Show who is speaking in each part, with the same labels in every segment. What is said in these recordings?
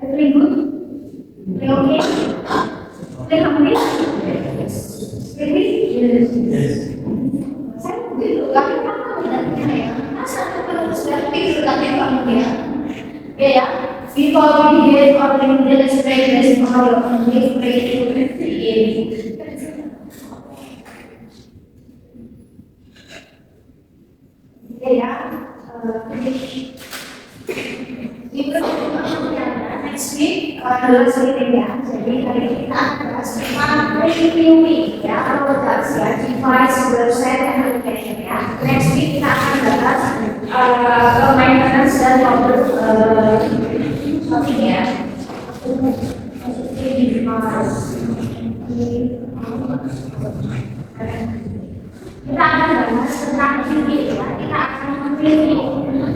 Speaker 1: Everything good? Everything okay? Everything hungry? Really? Yes. Saya begitu, tapi kamu benar-benar ya. Masa aku sudah pikir tentang kamu ya? Ya. Before we get or when we illustrate this model and we pray to create. Ya. Next week adalah sleeping ya. Jadi hari ini kita akan bahas tentang reviewing ya, produk ya, device, website, dan application ya. Next week kita akan bahas maintenance dan ya. Kita akan bahas tentang review ya. Kita akan mereview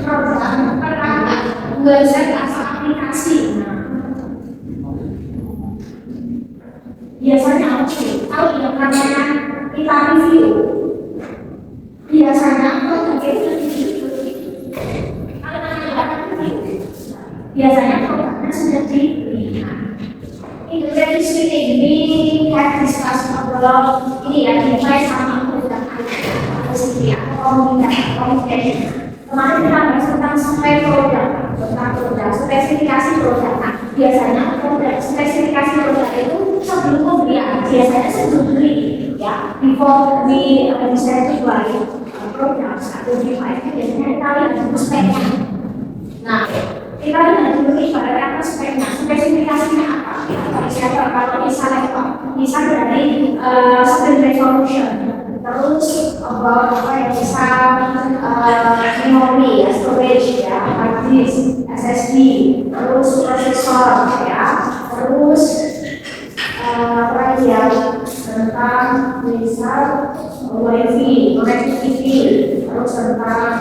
Speaker 1: program, perangkat, website atau aplikasi. Biasanya kalau yang namanya kita review, biasanya biasanya produknya sudah diberikan. Itu dari sini ini kita diskusi ngobrol ini ya, device sama produk sendiri atau komunikasi. Kemarin kita bahas tentang spek produk, tentang produk, spesifikasi produk. Nah, biasanya produk spesifikasi produk itu sebelum pembelian, biasanya sebelum beli ya, before we decide to buy produk atau device, biasanya kita lihat dulu speknya. Nah, kita lihat dulu ibaratnya apa speknya, spesifikasinya apa? Kalau misalnya dari screen resolution, terus apa yang bisa memori ya, storage ya, hard disk, SSD, terus prosesor ya, terus apa ya, tentang misal wifi, connectivity, terus tentang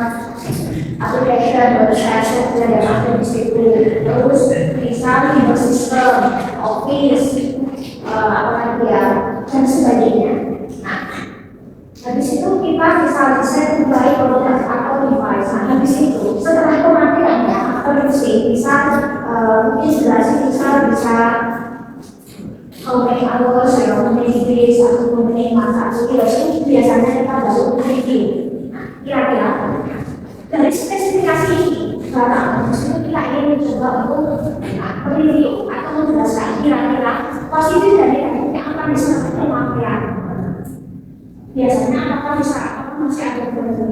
Speaker 1: application, website, software yang ada di situ, terus misal Windows system, Office, apa lagi ya, dan sebagainya. Nah, habis itu kita bisa desain kembali produk atau device. Nah, habis itu setelah pemakaiannya produksi bisa mungkin jelasin bisa mengenai hours ya, mengenai days atau mengenai masa itu biasanya kita baru review. Nah, kira-kira dari spesifikasi ini barang kita ingin coba untuk review atau menjelaskan kira-kira positif dan negatifnya apa disebut pemakaian. Biasanya apakah bisa masih ada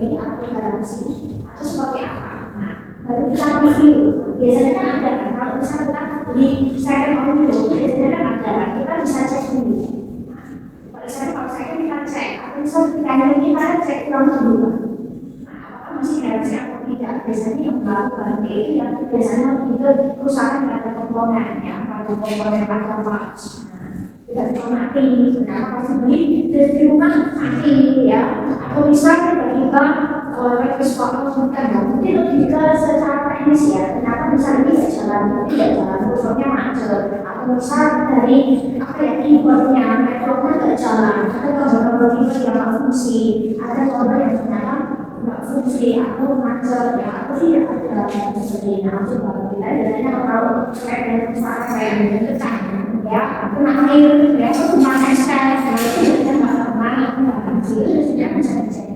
Speaker 1: ini atau garansi atau seperti apa? Nah, baru kita review. Biasanya kan ada kan, kalau misalnya kita beli second hand dulu, biasanya kan ada, kita bisa cek dulu. Nah, kalau saya kita cek, atau misalnya kita cek ulang dulu. Nah, apakah masih garansi atau tidak? Biasanya yang baru itu yang biasanya itu perusahaan ada komponennya, ada komponen ada parts. Tidak mati, kenapa kasih beli di rumah mati ya, atau misalnya tiba-tiba ekspor bukan mungkin lebih ke secara teknis ya, kenapa misalnya tidak jalan teleponnya macet, atau misal dari apa ya keyboardnya, networknya tidak jalan, ada tombol-tombol keyboard yang nggak fungsi, ada tombol yang ternyata nggak fungsi, atau macet ya, atau tidak ada dan sebagainya. Itu baru kita biasanya kalau kayak misalnya kayak tekan ya, kena air ya, itu cuma estel, itu sudah nggak pernah, nggak fungsi, itu sudah bisa dicek.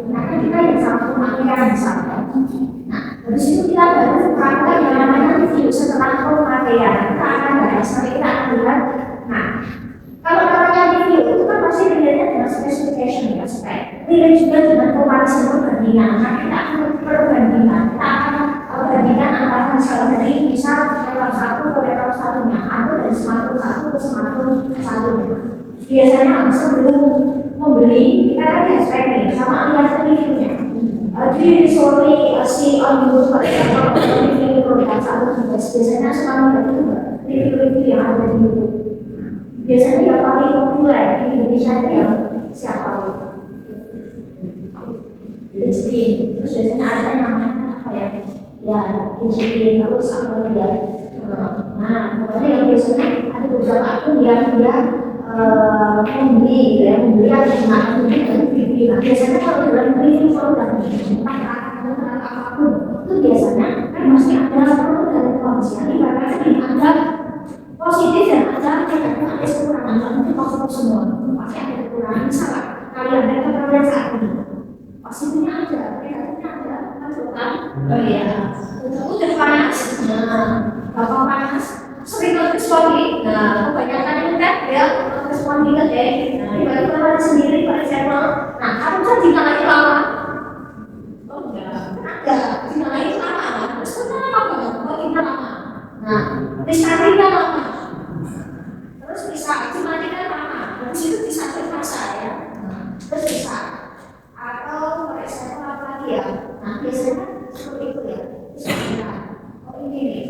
Speaker 1: Nah, kita yang sama pemakaian misalnya. Nah, habis itu kita baru praktek yang namanya review setelah pemakaian. Kita akan bahas, nanti kita akan lihat. Nah, kalau namanya review itu kan pasti dilihatnya dengan specification ya, spek. Dilihat juga dengan komparisi perbandingan. Nah, kita akan perbandingan. Kita akan perbandingan antara misalnya dari misal level 1 ke level 1-nya, atau dari smartphone 1 ke smartphone 1-nya. Biasanya sebelum membeli kita kan lihat speknya sama lihat reviewnya. Di sorry si on YouTube kalau review produk satu biasanya selalu review yang ada di YouTube. Biasanya yang paling populer di Indonesia itu yang siapa? Jadi terus biasanya ada yang namanya apa ya? Ya, jadi terus apa ya? Nah, pokoknya yang biasanya ada beberapa akun yang dia membeli ya, membeli atau membeli biasanya kalau dalam review produk apapun itu biasanya kan pasti ada pro dan kontra. Ibaratnya dianggap positif dan ada negatif, ada kekurangan. Mungkin positif semua, pasti ada kekurangan. Misalnya kalian ada kekurangan saat ini, positifnya ada, negatifnya ada, kan? Oh iya, udah panas, gampang panas, sering respon. Nah, kebanyakan itu kan ya respon dikit deh. Nah, ibarat kalian sendiri pada channel. Nah, kamu kan dinilai lama. Oh enggak, dinilai itu lama. Terus kenapa banget? Oh kita lama. Nah, disarinya lama. Terus bisa dimatikan lama. Terus itu bisa terpaksa ya. Terus bisa. Atau misalnya apa lagi ya? Nah, biasanya seperti itu ya. Bisa. Oh ini nih.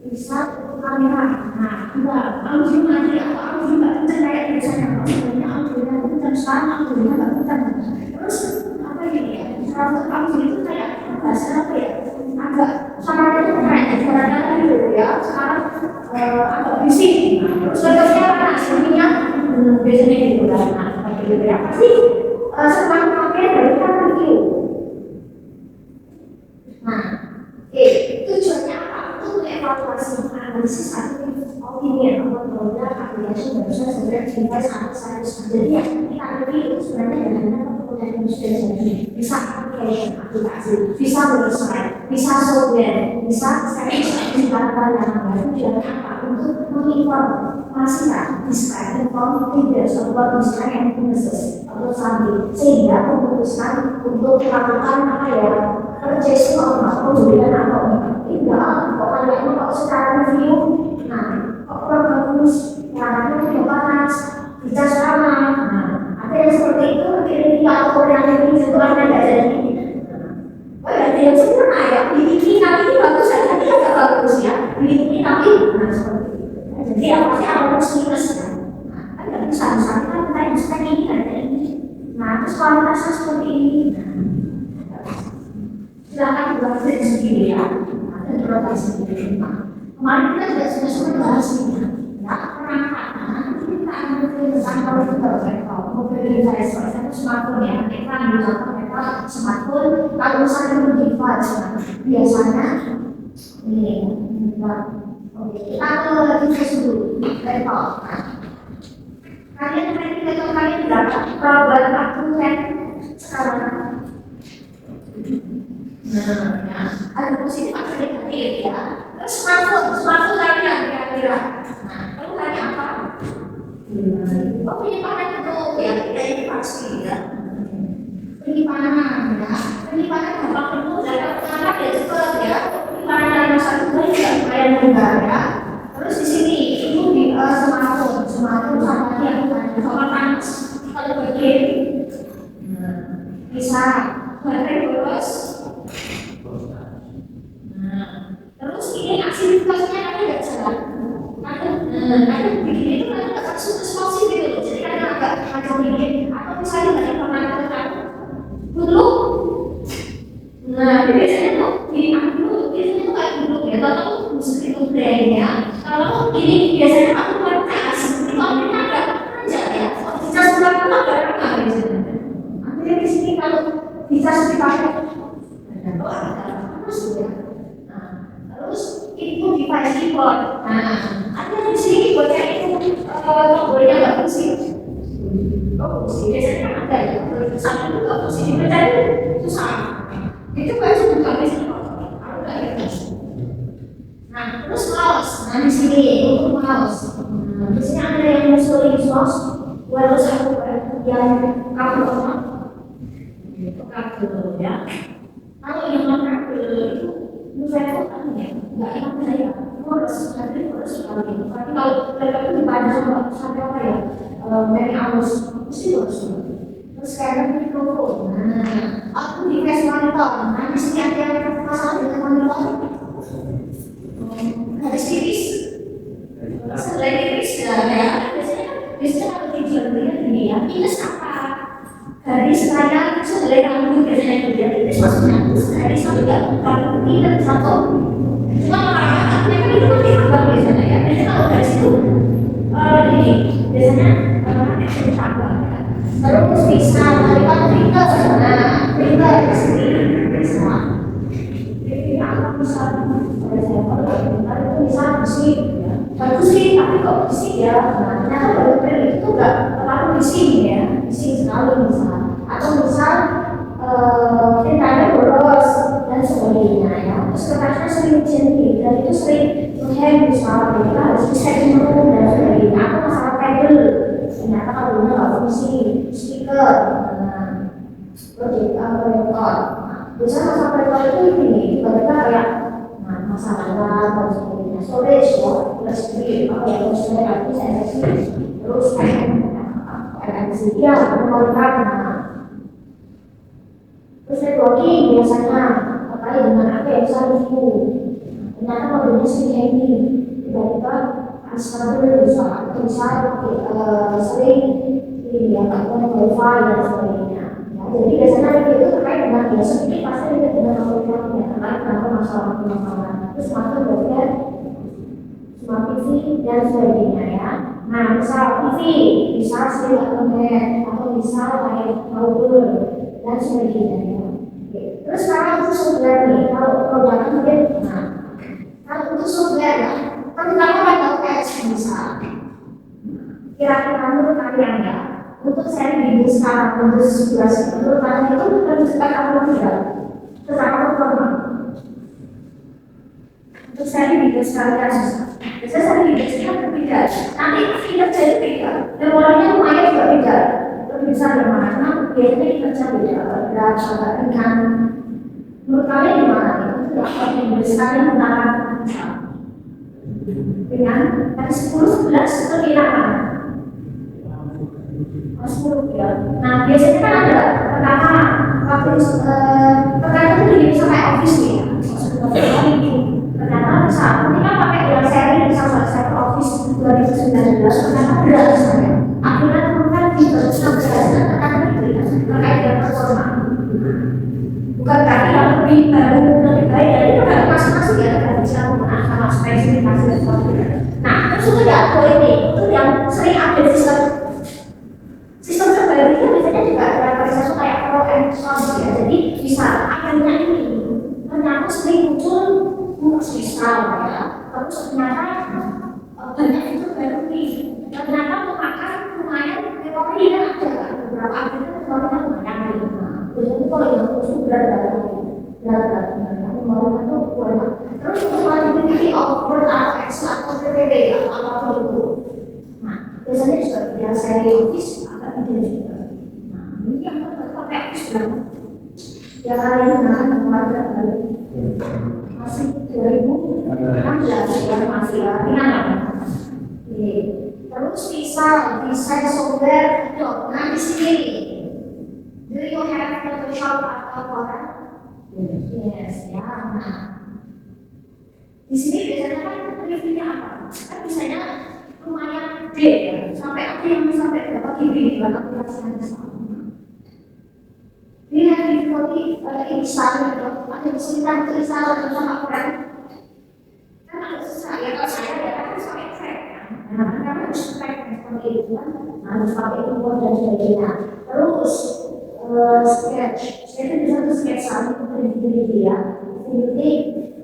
Speaker 1: Bisa kamera. Nah, enggak. Aku juga nanti aku juga kayak biasanya. Sebenarnya aku juga kencang sekarang aku juga nggak kencang. Terus apa ini ya? Kalau aku itu kayak bahasa apa ya? Agak suaranya itu kayak suaranya tadi dulu ya. Sekarang agak bising. Terus bentuknya panas. Jadinya biasanya gitu kan. Nah, seperti itu ya. Pasti semakin pakai dari kata view. Nah, tujuannya apa? Untuk evaluasi analisis atau opini atau produk aplikasi barusan sebenarnya device atau service. Jadi ya kita ambil itu sebenarnya dengan kemudian industri bisa application aplikasi, bisa website, bisa software, bisa service digital yang baru. Tujuannya apa? Untuk menginformasikan describe inform leaders about describe and businesses atau sambil sehingga memutuskan untuk melakukan apa ya purchasing atau pembelian atau tidak kok kayaknya kok secara review nah kok kurang bagus warnanya udah panas bisa sama nah ada yang seperti itu review atau yang review itu kan nggak jadi oh ya dia sempurna ya ini tapi bagus ya tapi agak bagus ya ini tapi nah seperti itu jadi apa sih ada plus minusnya nah kan nggak bisa misalnya kita yang spek ini ada ini nah terus kualitasnya seperti ini silakan buat sendiri ya ada berapa sendiri kemarin kita juga sudah sempat bahas ini ya perangkatnya kita akan tentang kalau kita berkaitan mobil device satu smartphone ya ekran di belakang ekran smartphone kalau misalnya device biasanya ini oke kita ke device dulu laptop kalian laptop kalian berapa kalau waktu kan sekarang nah, ya. Ada positif atau negatif ya. Terus smartphone kalian kira-kira. Nah, lalu tanya apa? Oh penyimpanan itu ya, kita ini pasti ya. Penyimpanan ya, penyimpanan gampang penuh dan kenapa ya cepat ya. Penyimpanan dalam satu bulan juga lumayan mudah ya. Terus di sini itu di smartphone sama yang kalau panas kalau bagian bisa baterai boros. Terus ini aktivitasnya ada nggak jalan? Ada begini itu kan agak responsif gitu loh. Jadi kadang agak begini atau misalnya nggak pernah tekan dulu. Nah biasanya tuh ini dulu biasanya tuh kayak dulu ya. Kalau musik itu brandnya, kalau ini biasanya aku kualitas itu artinya agak panjang ya. Bisa sudah pernah barang nggak biasanya? Akhirnya di sini kalau bisa dipakai ada terus ya. Terus itu device keyboard. Nah, ada di sini keyboardnya itu tombolnya nggak fungsi. Oh, fungsi biasanya kan ada ya. Satu itu nggak fungsi dipencet susah. Itu baca juga biasanya kalau nggak gitu. Nah, terus mouse. Nah di sini untuk mouse. Nah, di sini ada yang musuh mouse. Walau satu yang kabel apa? Kabel ya. Kalau yang non kabel itu saya kok ya nggak enak saya harus sekali tapi kalau mereka itu dipakai sampai apa ya dari arus mesti harus terus sekarang mikrofon nah aku di tes monitor nah di sini ada yang masalah dengan monitor garis tiris selain tiris ya biasanya kalau dijual ini ya minus apa garis saya sehelai rambut biasanya itu ya itu maksudnya garis itu enggak kalau tidak satu cuma mereka itu nanti tambah biasanya ya jadi kalau garis itu ini biasanya itu tambah terus bisa melihat printer nah printer di sini bisa bisa pada saya kalau itu bisa bisik bagus sih tapi kok bisik ya nah ternyata benar-benar itu tuh nggak terlalu bisik ya bisik sekali misal atau misal tintanya boros dan sebagainya ya terus kertasnya sering jenti dan itu sering menghang misal kita harus bisa minum dan sebagainya atau masalah pedal ternyata kalau nggak fungsi speaker project rekor biasanya masalah rekor itu ini tiba-tiba kayak masalah dan sebagainya storage ya USB apa ya maksudnya artis NFC terus NFC ya memory card terus networking biasanya terkait dengan apa yang bisa review ternyata modelnya sering hanging tiba-tiba unstable bisa sering ini ya tak wifi dan sebagainya jadi biasanya itu terkait dengan ya sedikit pasti ada dengan algoritma ya terkait dengan masalah terus masuk bagian smart TV dan sebagainya ya nah misal TV bisa sering internet atau misal kayak power dan sebagainya ya terus sekarang itu software nih kalau produknya mungkin nah kalau itu software ya pertama kan tahu OS bisa kira-kira menurut kalian ya untuk seri video sekarang untuk 11 menurut kalian itu lebih cepat atau tidak? Tetapi pertama untuk seri video sekarang kan susah. Biasanya seri video sekarang berbeda. Nanti tidak jadi beda. Memorinya lumayan juga beda. Lebih besar dari mana? Karena biasanya kerja beda. Berat, agak ringan. Menurut kalian gimana? Itu tidak video sekarang menggunakan dengan dari 10, 11 itu kira-kira 10 ya. Nah biasanya kan ada pertama waktu pertama itu bisa kayak office ya. Ternyata bisa ketika pakai yang seri misalnya saya office 2019 ternyata berat saya. Akhirnya temukan di 2016 ternyata diberikan terkait dengan performa. Bukan berarti yang lebih baru lebih baik dari itu kan masing-masing ya kan bisa menggunakan spesifikasi dan sebagainya. Nah terus itu ya itu yang sering update sistem terbaru itu biasanya juga ada aktualisasi kayak pro and cons ya jadi bisa akhirnya ini ternyata sering muncul misal ya terus ternyata banyak itu baru nih ternyata memakan lumayan memori dan ada beberapa update itu memorinya lumayan nih biasanya kalau yang khusus berat memorinya itu banyak terus compatibility of Word atau Excel atau PPT ya apapun itu nah biasanya juga dia seri office juga. Nah, ini yang pakai berapa? Ya kalian gunakan kemarin kali masih 2016 ya masih ringan ya. Terus bisa desain software itu. Nah di sini, do you have Photoshop atau Corel? Yes ya. Nah di sini biasanya kan reviewnya apa? Kan biasanya lumayan gede ya, sampai ada yang sampai berapa GB di dalam aplikasi yang sama. Ini yang difficulty install itu, ada kesulitan untuk install atau sama orang. Kan agak susah ya kalau saya ya kan sampai crack ya. Nah, karena harus crack seperti itu kan, harus pakai import dan sebagainya. Terus sketch bisa tuh sketch sama itu ya. Ini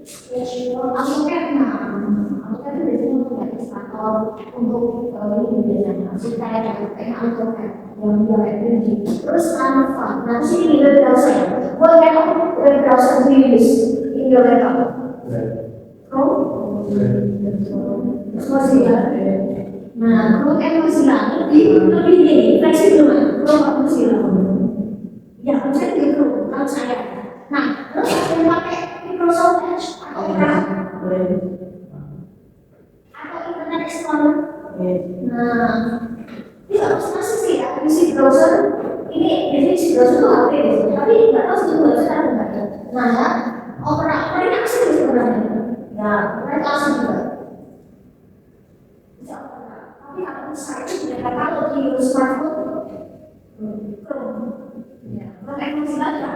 Speaker 1: sketch AutoCAD AutoCAD itu biasanya untuk ilustrator untuk ini biasanya supaya dapat AutoCAD yang dia ini terus Canva nah di sini web browser what kind of web browser do you use in your laptop? Chrome? Mozilla nah Chrome and Mozilla lebih ini fleksibel kan? Chrome atau Mozilla? Ya saya di Chrome kalau saya nah terus saya pakai Microsoft Edge atau Internet Explorer. Nah, ini masih sih ya, isi browser ini biasanya isi browser itu HP biasanya, tapi nggak tahu sih browser ada nggak ya. Nah ya, opera ini asli sebenarnya. Ya, mereka asli juga. Bisa opera, tapi kalau saya itu tidak tahu di smartphone Chrome. Ya, pakai Mozilla ya.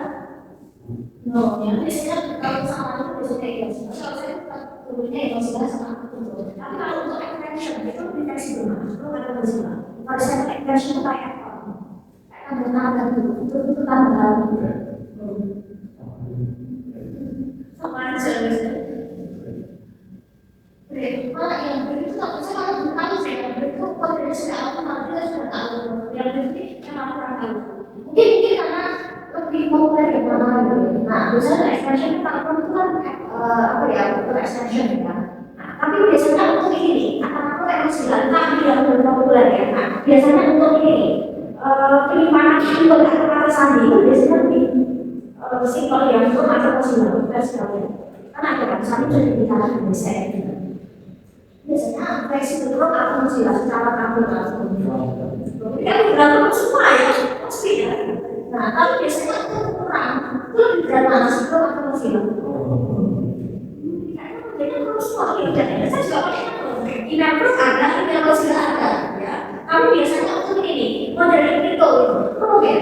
Speaker 1: No, ya biasanya kalau sama itu biasanya ya. Kalau saya turunnya ya Mozilla sama aku. Tapi kalau untuk extension itu lebih fleksibel mas. Kalau ada Mozilla, kalau saya pakai extension kayak apa? Kayak benar itu tambah. Sama aja Malah yang begitu tak bisa kalau bukan saya begitu kalau sudah aku nanti sudah tahu yang begitu yang aku kurang tahu. Mungkin karena lebih populer di mana gitu. Nah, biasanya extension kalau itu kan apa ya untuk extension ya. Nah, tapi biasanya untuk ini aku emosi tapi yang lebih populer ya. Nah, biasanya untuk ini penyimpanan untuk kata-kata sandi itu biasanya lebih simpel yang itu atau positif versi karena ada kata sandi jadi bicara biasa gitu. Biasanya fleksibel atau masih secara kamu kan berapa semua ya pasti ya. Nah tapi biasanya itu kurang itu lebih berat mana sih atau masih kayaknya kalau semua kerjanya saya juga pakai email terus ada email terus ada ya. Tapi biasanya untuk ini modern itu oke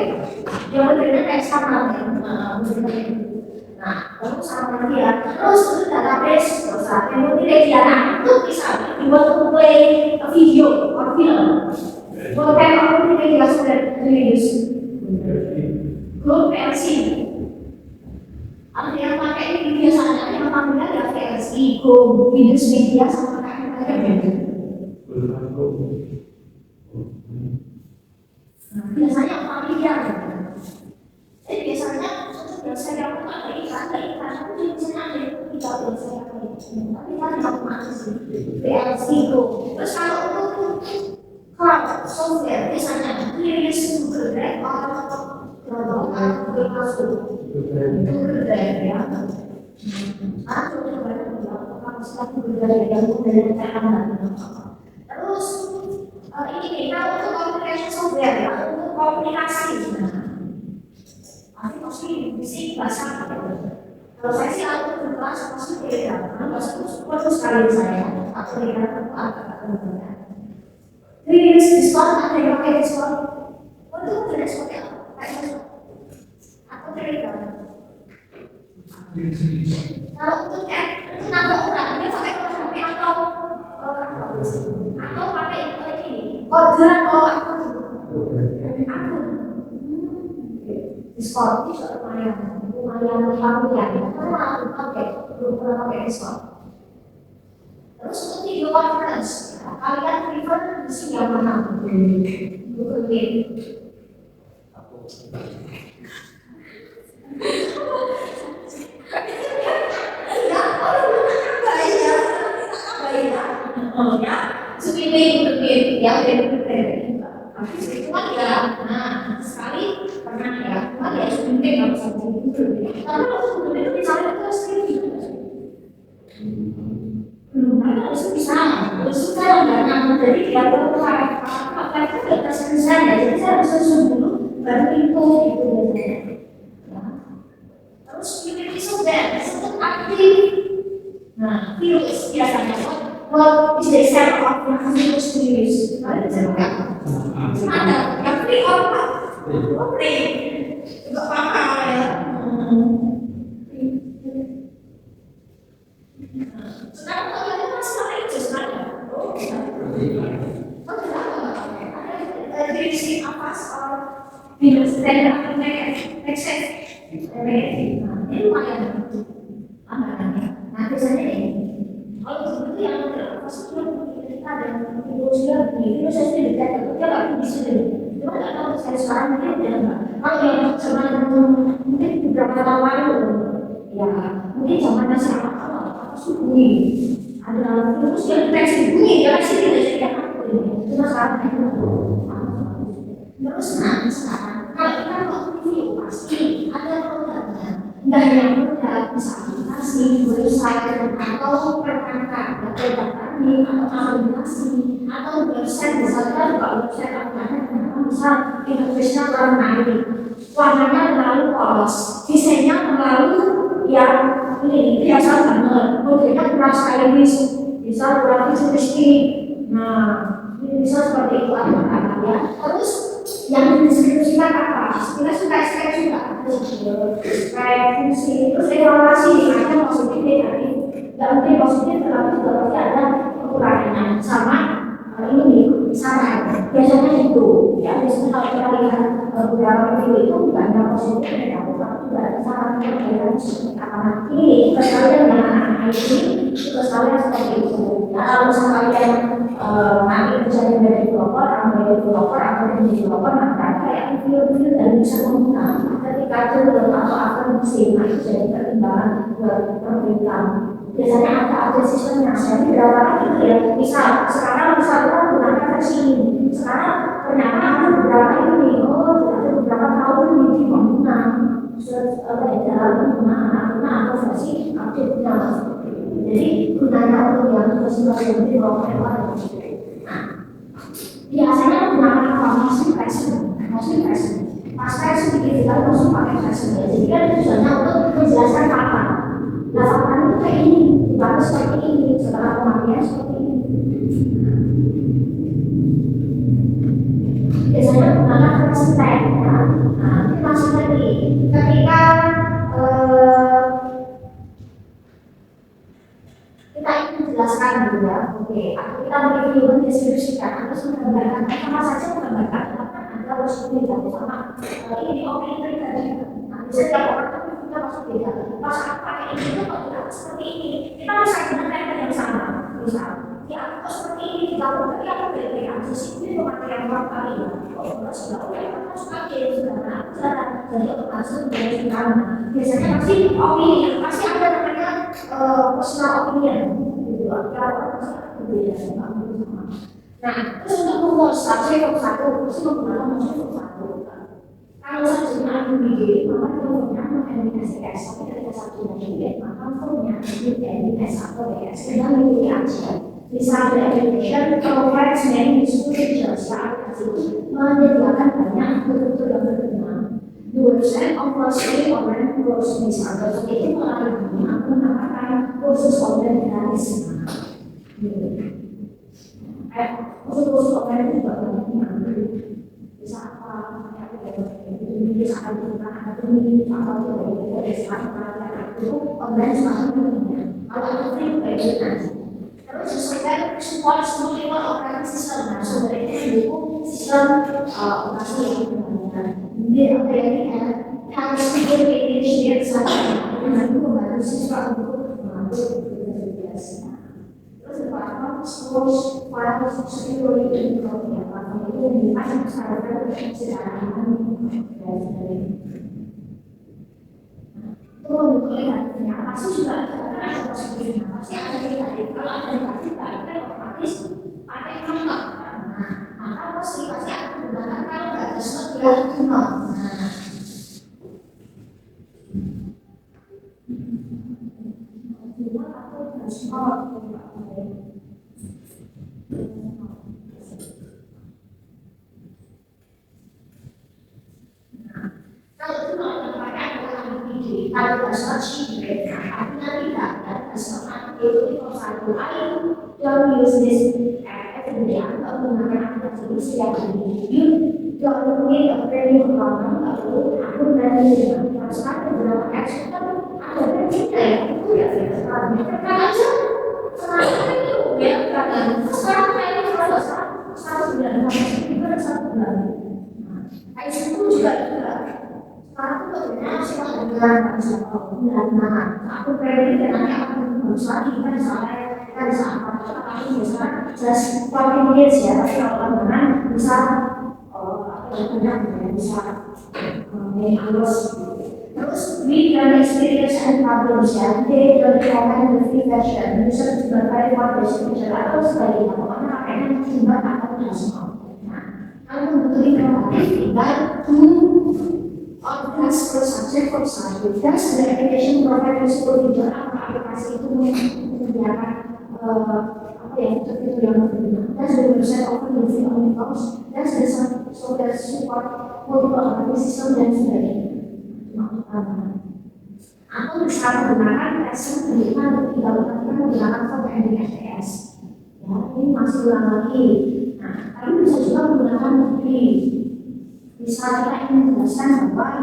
Speaker 1: yang modelnya kayak sama ya. Nah, terus sama lagi ya, terus itu database, terus kemudian dia itu bisa dibuat untuk video atau film. Kalau kayak media sudah rilis, Go VLC. Ada yang pakai ini biasanya yang panggilnya ya VLC, Go Windows Media sama kayak biasanya familiar. Jadi biasanya saya lakukan dari iklan itu biasanya ada tiga saya tapi kan nggak masuk sih VLC itu. Terus kalau untuk software biasanya rilis Google Drive atau Google masuk Google Drive ya. Aku coba kalau setelah Google Drive yang dari tekanan. Terus ini kita untuk communication software ya untuk komunikasi. Tapi pasti bisik bahasa kalau saya sih aku berbahasa pasti beda karena bahasa itu perlu sekali saya atau dengan apa jadi diskon ada yang pakai diskon itu tidak seperti apa kayak atau beda kalau untuk itu nambah orang dia pakai HP atau pakai ini orderan atau akun diskon itu lumayan familiar karena aku belum pernah pakai diskon. Terus untuk video conference kalian prefer mesin yang mana? Google Meet. Ya, seperti Google Meet yang tapi itu kan ya, nah sekali pernah ya, cuma ya sebenarnya nggak bisa Google. Karena kalau Google itu misalnya itu sendiri belum ada bisa, terus saya nggak nyaman jadi dia tahu apa itu nggak terus saya, jadi saya harus susun dulu baru itu gitu biasanya. Terus Unity software untuk aktif, nah virus biasanya what is the extent of virus virus? Ada cerita? Ada yang free or not? Free, nggak apa-apa ya. Sekarang kalau ada masalah itu sebenarnya, ada virus apa soal virus dan apa next ini lumayan amannya. Nah biasanya ini kalau seperti yang pasti kita ada virus saya sendiri dekat dia nggak bisa sendiri. Cuma nggak tahu saya sekarang mungkin tidak. Kalau yang zaman mungkin beberapa tahun lalu, ya mungkin zaman masih apa bunyi ada virus yang deteksi bunyi ya sih tidak jadi apa cuma sekarang terus sekarang kalau kita mau review pasti ada produknya nggak hanya produk bisa aplikasi website atau perangkat atau data atau aplikasi atau website misalnya juga website aplikasi bisa interface-nya kurang menarik warnanya terlalu polos desainnya terlalu yang ini biasa banget modelnya kurang stylish bisa kurang futuristik nah ini bisa seperti itu apa ya terus yang dideskripsikan apa kita suka juga kayak fungsi terus evaluasi ada positif negatif nggak mungkin positif tetapi juga pasti ada kekurangannya sama ini sama biasanya itu ya biasanya kalau kita lihat beberapa video itu bukan yang positif negatif tapi juga ada saran perbedaan seperti apa ini sekalian dengan ini tugas kalian seperti itu. Nah, kalau misalnya kalian nanti menjadi developer, atau menjadi developer, maka kayak video-video dan bisa menggunakan ketika turun atau akan musim, nah itu jadi pertimbangan buat pemerintah. Biasanya ada sistemnya, jadi berapa kali gitu ya, misal sekarang kita gunakan versi ini, sekarang ternyata ada beberapa ini, ada beberapa tahun ini di pengguna dalam penggunaan atau versi update-nya. Jadi gunanya untuk yang tugas lebih lokal. Nah, biasanya menggunakan informasi versi. Pas versi digital langsung pakai versi. Jadi kan tujuannya untuk menjelaskan fakta. Nah, fakta itu kayak ini, dibantu seperti ini, setelah pemakaian seperti ini. Biasanya menggunakan versi teks. Nah, ini masih tadi ketika kita ingin menjelaskan gitu ya, oke, atau kita ingin mendeskripsikan atau menggambarkan sama saja menggambarkan ada unsur beda sama ini opini pribadi. Nah, setiap orang itu punya maksud beda. Pas aku pakai ini itu kok tidak seperti ini, kita bisa gunakan yang sama. Misal, ya aku kok seperti ini, kalau tadi aku beda aja sih, ini pemakaian orang kali ya. Oh, enggak sudah, oke, aku suka game sudah jalan, jadi langsung dari kamu. Biasanya pasti opini, pasti ada namanya personal opinion gitu. Kalau berbeda sama kamu sama. Nah, terus untuk rumus subjek satu, pasti menggunakan rumus satu. Kalau subjeknya ambiguity, maka rumusnya mengeliminasi S. Tapi ketika subjeknya maka rumusnya mengeliminasi S atau BS. Kita memilih aja. Misalnya education provides many useful features. Aplikasi menyediakan banyak betul-betul yang berguna. The website offers free online course. Misalnya itu melalui aku mengatakan kursus online gratis. Kursus online itu juga banyak diambil. Bisa apa? Bisa ada ini, itu online sekarang. Kalau itu free kayak nanti. Terus sesuai support semua operating system. Nah, sumber itu mendukung sistem operasi yang benar. Jadi apa yang harus diinisiasi saja. Itu membantu siswa untuk mengambil tugas. Terus apa? Schools para security itu yang dipasang secara secara itu melihatnya pasti juga ada seperti pasti ada kalau ada negatif kan otomatis pakai nomor. Maka pasti akan menggunakan kalau nggak ada slot ya nomor. Kalau itu kalau pakai kalau bahasa Cina, artinya tidak ada bahasa itu satu air don't use this every day atau menggunakan aplikasi yang ini don't need a very long lalu aku berani dengan sekarang beberapa apps kan ada yang kita ya itu ya sekarang kan aja sekarang itu ya kan sekarang ini kalau satu bulan itu ada satu bulan itu juga aku sebenarnya suka dengan bulan aku pengen nanti akan berusaha kita bisa apa misalnya just 40 minutes ya tapi kalau dengan bisa bisa terus we can experience and problems ya they don't comment the free version bisa juga dari foundation atau sebagainya pokoknya pakainya maksimal atau tidak semua kalau membutuhkan informatif tinggal Podcast per subjek per subjek dan the application provide useful feature aplikasi itu menyediakan apa ya itu yang berguna dan the website often using only course dan software support multiple operating system dan sebagainya. Atau bisa menggunakan versi pendidikan lebih dalam kita menggunakan software di STS. Ya, ini masih ulang lagi. Nah, tapi bisa juga menggunakan free. Bisa kita ingin menjelaskan bahwa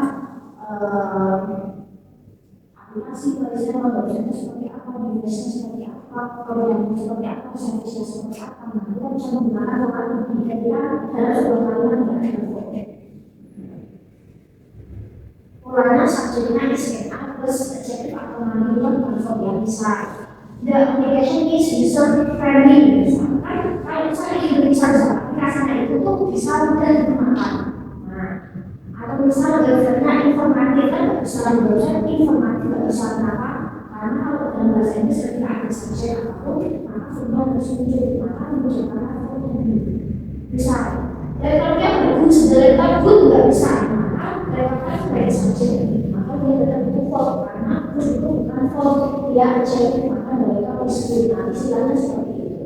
Speaker 1: aplikasi belajar membaca seperti apa, biasanya seperti apa, program seperti apa, servisnya seperti apa. Nah, kita bisa menggunakan lokasi kira-kira dalam sebuah kalimat yang ada. Polanya subjeknya SNA plus adjektif atau manggil yang bisa. the application is user friendly. Misalkan kalau misalnya Indonesia aplikasinya itu tuh bisa mudah digunakan. Nah, atau misalnya websitenya informatif kan nggak bisa website informatif nggak bisa kenapa? Karena kalau dalam bahasa Inggris ketika ada subjek apapun maka semua harus muncul maka menunjukkan bisa. Dan kalau dia bagus, jelek bagus nggak bisa. Maka mereka sebagai subjek maka dia tetap butuh form karena itu bukan form dia aja maka mereka disebut istilahnya seperti itu.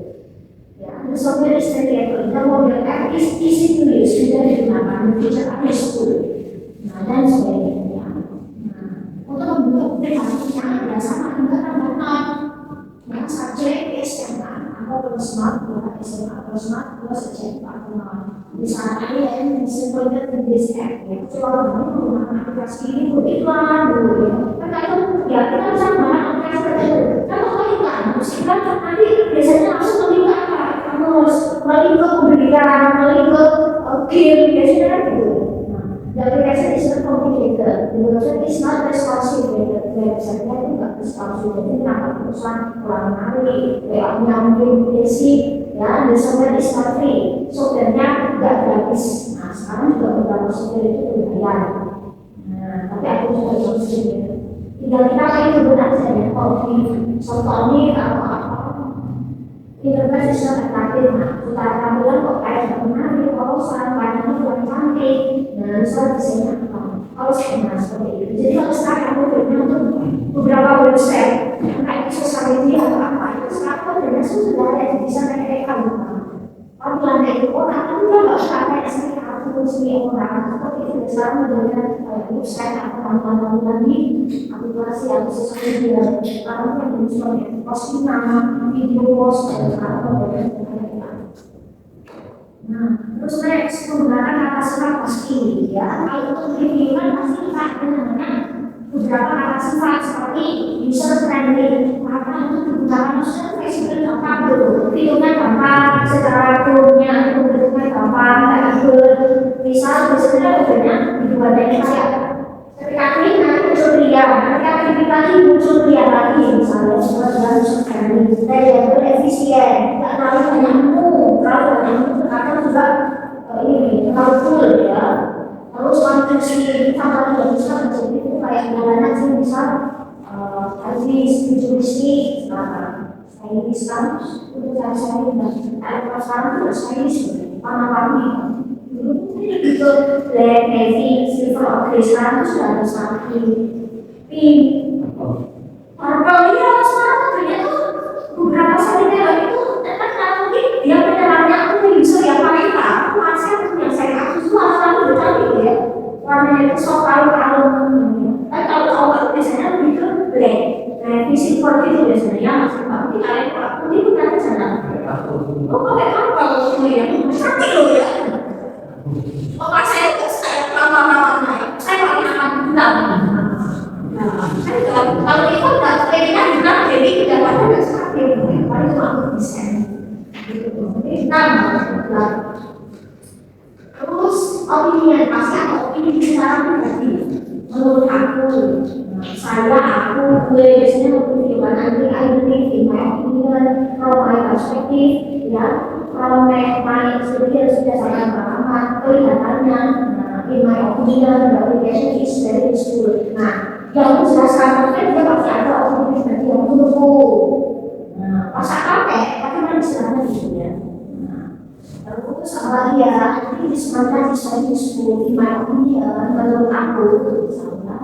Speaker 1: Ya, the software is ready. The mobile app is easy to use sudah digunakan di feature app school. Nah dan sebagainya. Nah untuk membentuk aplikasinya ya sama juga tambahan yang subjek SMA atau smart bukan SMA atau smart bukan subjek atau misalnya yang disebutkan di this app ya kalau kamu menggunakan aplikasi ini iklan dulu ya karena itu ya kita bisa menggunakan aplikasi tertentu kalau kamu iklan iklan nanti biasanya langsung klik apa kamu harus klik ke pembelian klik ke game biasanya kan gitu. The application is not complicated. The website is not responsive. Website-nya itu nggak responsive. Jadi kenapa perusahaan ulang kali, WA-nya mungkin basic, ya, the software is not free. Software-nya nggak gratis. Nah, sekarang juga beberapa software itu berbayar. Nah, tapi aku juga jauh sedikit. Tinggal kita kayak itu benar saja. Kalau di software atau apa, interface is not attractive. Nah, kita bilang kok kayak menarik. Kalau saran panjangnya kurang cantik. Nah, misalnya desainnya apa? Kalau skema seperti itu. Jadi kalau sekarang aku punya untuk beberapa website, kayak sosial media atau apa, itu sekarang ada sudah ada bisa kayak kamu. Kalau lantai itu orang itu nggak usah kayak seperti aku sendiri orang seperti itu. Sekarang udah website atau tampilan lagi aplikasi atau sosial media. Karena yang seperti postingan, video post dan apa nah, terus next menggunakan kata sifat pasti ya. Kalau untuk review kan pasti kita ada namanya beberapa kata sifat seperti user friendly. Karena untuk digunakan user fleksibel gampang dulu. Filmnya gampang, secara turunnya itu bentuknya gampang, kayak gitu. Misal biasanya modelnya dibuatnya kayak ketika klik nanti muncul pria, ketika klik lagi muncul pria lagi. Misalnya semua sudah user friendly, reliable, efisien, tidak terlalu banyak karena juga ini terlalu full ya. Terus konstruksi tambah juga bisa menjadi itu kayak jalanan sih bisa habis futuristik, stylish kan untuk cari dan kalau sekarang itu stylish warna-warni. Dulu itu black, navy, silver, oke sekarang itu sudah ada saking pink. Purple ya sekarang ternyata beberapa satria itu dia penyerangnya aku user yang paling aku masih yang saya aku semua selalu bertanya ya warnanya itu sok kalem tapi kalau awal biasanya lebih ke black visi seperti itu biasanya masih tapi kalian aku itu kan sana oh pakai apa kalau ya sakit loh ya oh pas saya lama-lama saya pakai anak kalau itu nggak kayaknya juga jadi tidak ada sakit paling cuma bisa terus opini pasti ada opini secara pribadi menurut aku gue biasanya opini nanti in my opinion from my perspective ya from my experience sudah sangat pengalaman kelihatannya in my opinion the application is very useful. Nah yang menjelaskan kan dia pasti ada opini pribadi yang menurutku masa pakai bagaimana istilahnya gitu ya. Terus apa ya ini sebenarnya bisa useful in my opinion menurut aku misalnya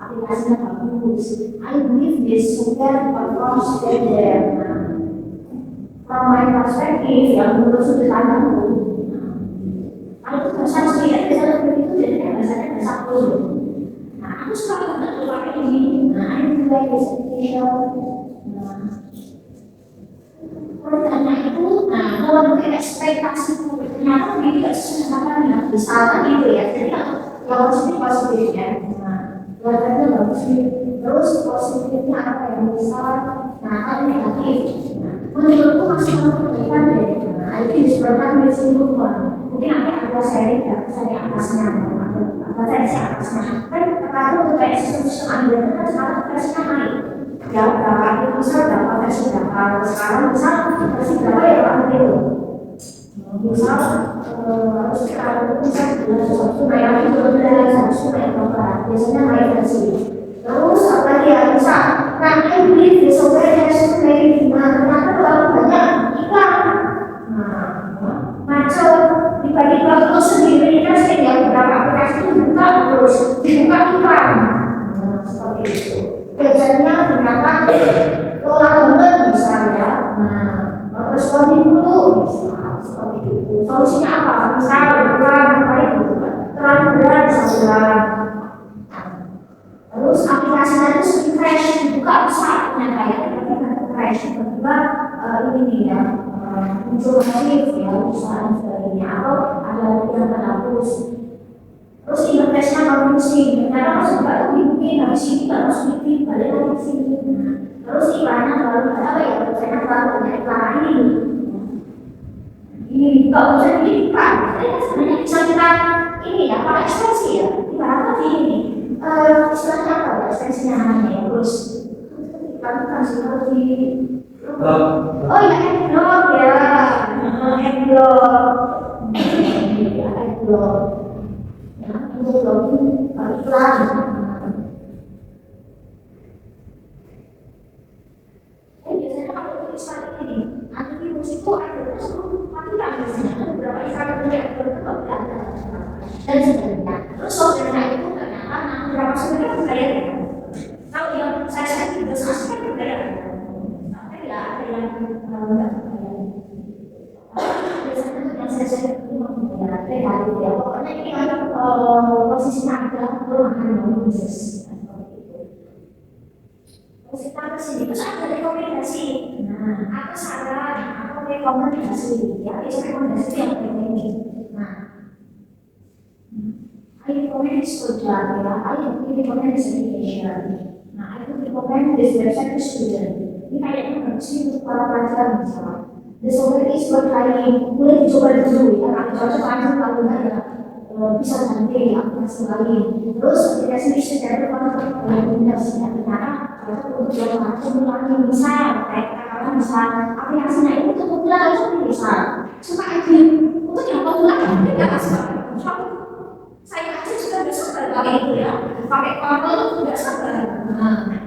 Speaker 1: aplikasinya bagus. I believe this software performs better. From my perspective yang menurut sudut pandangku kalau itu bahasa sendiri bisa lebih itu jadinya bahasanya bahasa dulu. Nah aku suka banget pakai ini. Nah I like this application. Karena itu, kalau mungkin ekspektasi ternyata dia tidak sesuai dengan misalnya gitu ya. Jadi kalau positif ya. Kelihatannya bagus nih. Terus positifnya apa yang besar? Nah, kalau negatif. Menurutku masih perbaikan deh. Nah, itu disebutkan di kesimpulan. Mungkin nanti ada sharing atasnya atau versi atasnya. Kan kalau untuk versi sistem Android kan sekarang versinya naik. Ya, berapa itu misal berapa versi Kalau sekarang misal masih berapa ya Pak itu? Misal harus kita bisa bulan sesuatu naik bulan satu naik berapa? Biasanya naik versi. Terus apa ya misal nanti beli di software yang naik di mana? Ternyata terlalu banyak iklan. Macam dibagi waktu sendiri kan setiap beberapa aplikasi itu buka terus dibuka iklan. Seperti itu. Biasanya ternyata tolak banget misalnya. Respon dulu misal seperti itu. Solusinya apa? Misal iklan apa itu terlalu berat misalnya. Terus aplikasinya itu sering crash dibuka bisa ternyata ya crash tiba-tiba ini nih ya muncul masif ya misalnya sebagainya atau ada yang terhapus. Terus interface-nya kalau pusing, ternyata pas buka itu dibukin habis ini nggak masuk di balik lagi ke sini. Terus iklannya baru apa ya? Biasanya baru banyak iklan ini nggak usah diiklan. Sebenarnya bisa kita ini ya pakai ekstensi ya. Ibaratnya di ini istilahnya apa ya? Ekstensinya namanya ya. Terus iklan kan seperti oh ya adblock ya, adblock, adblock. Untuk login iklan. Biasanya kalau tulisan ini, antivirus itu ada matikan biasanya ada beberapa iklan yang berbentuk dan sebagainya. Terus software itu ternyata beberapa software berbayar. Kalau yang saya tidak asli kan berbayar. Tapi ya ada yang nggak berbayar. Biasanya yang saya itu membayar relatif ya. Pokoknya ini posisinya adalah perumahan bisnis. Terus kita kesini terus ada rekomendasi. Aku saran, aku rekomendasi. Ya, itu rekomendasi yang penting. I recommend this program ya. I recommend this education. I recommend this website to student. Ini kayaknya bagus untuk para pelajar misalnya. The software is buat kalian boleh dicoba dulu ya. Kalau cocok langsung kalau enggak ya bisa nanti aplikasi lain. Terus aplikasi ini sudah berkontak komunikasi ternyata untuk yang macam yang bisa kayak katakan bisa aplikasinya itu untuk populer itu bisa suka aja untuk yang populer mungkin nggak masuk. Saya aja juga bisa pakai itu ya, pakai kabel itu tidak sabar.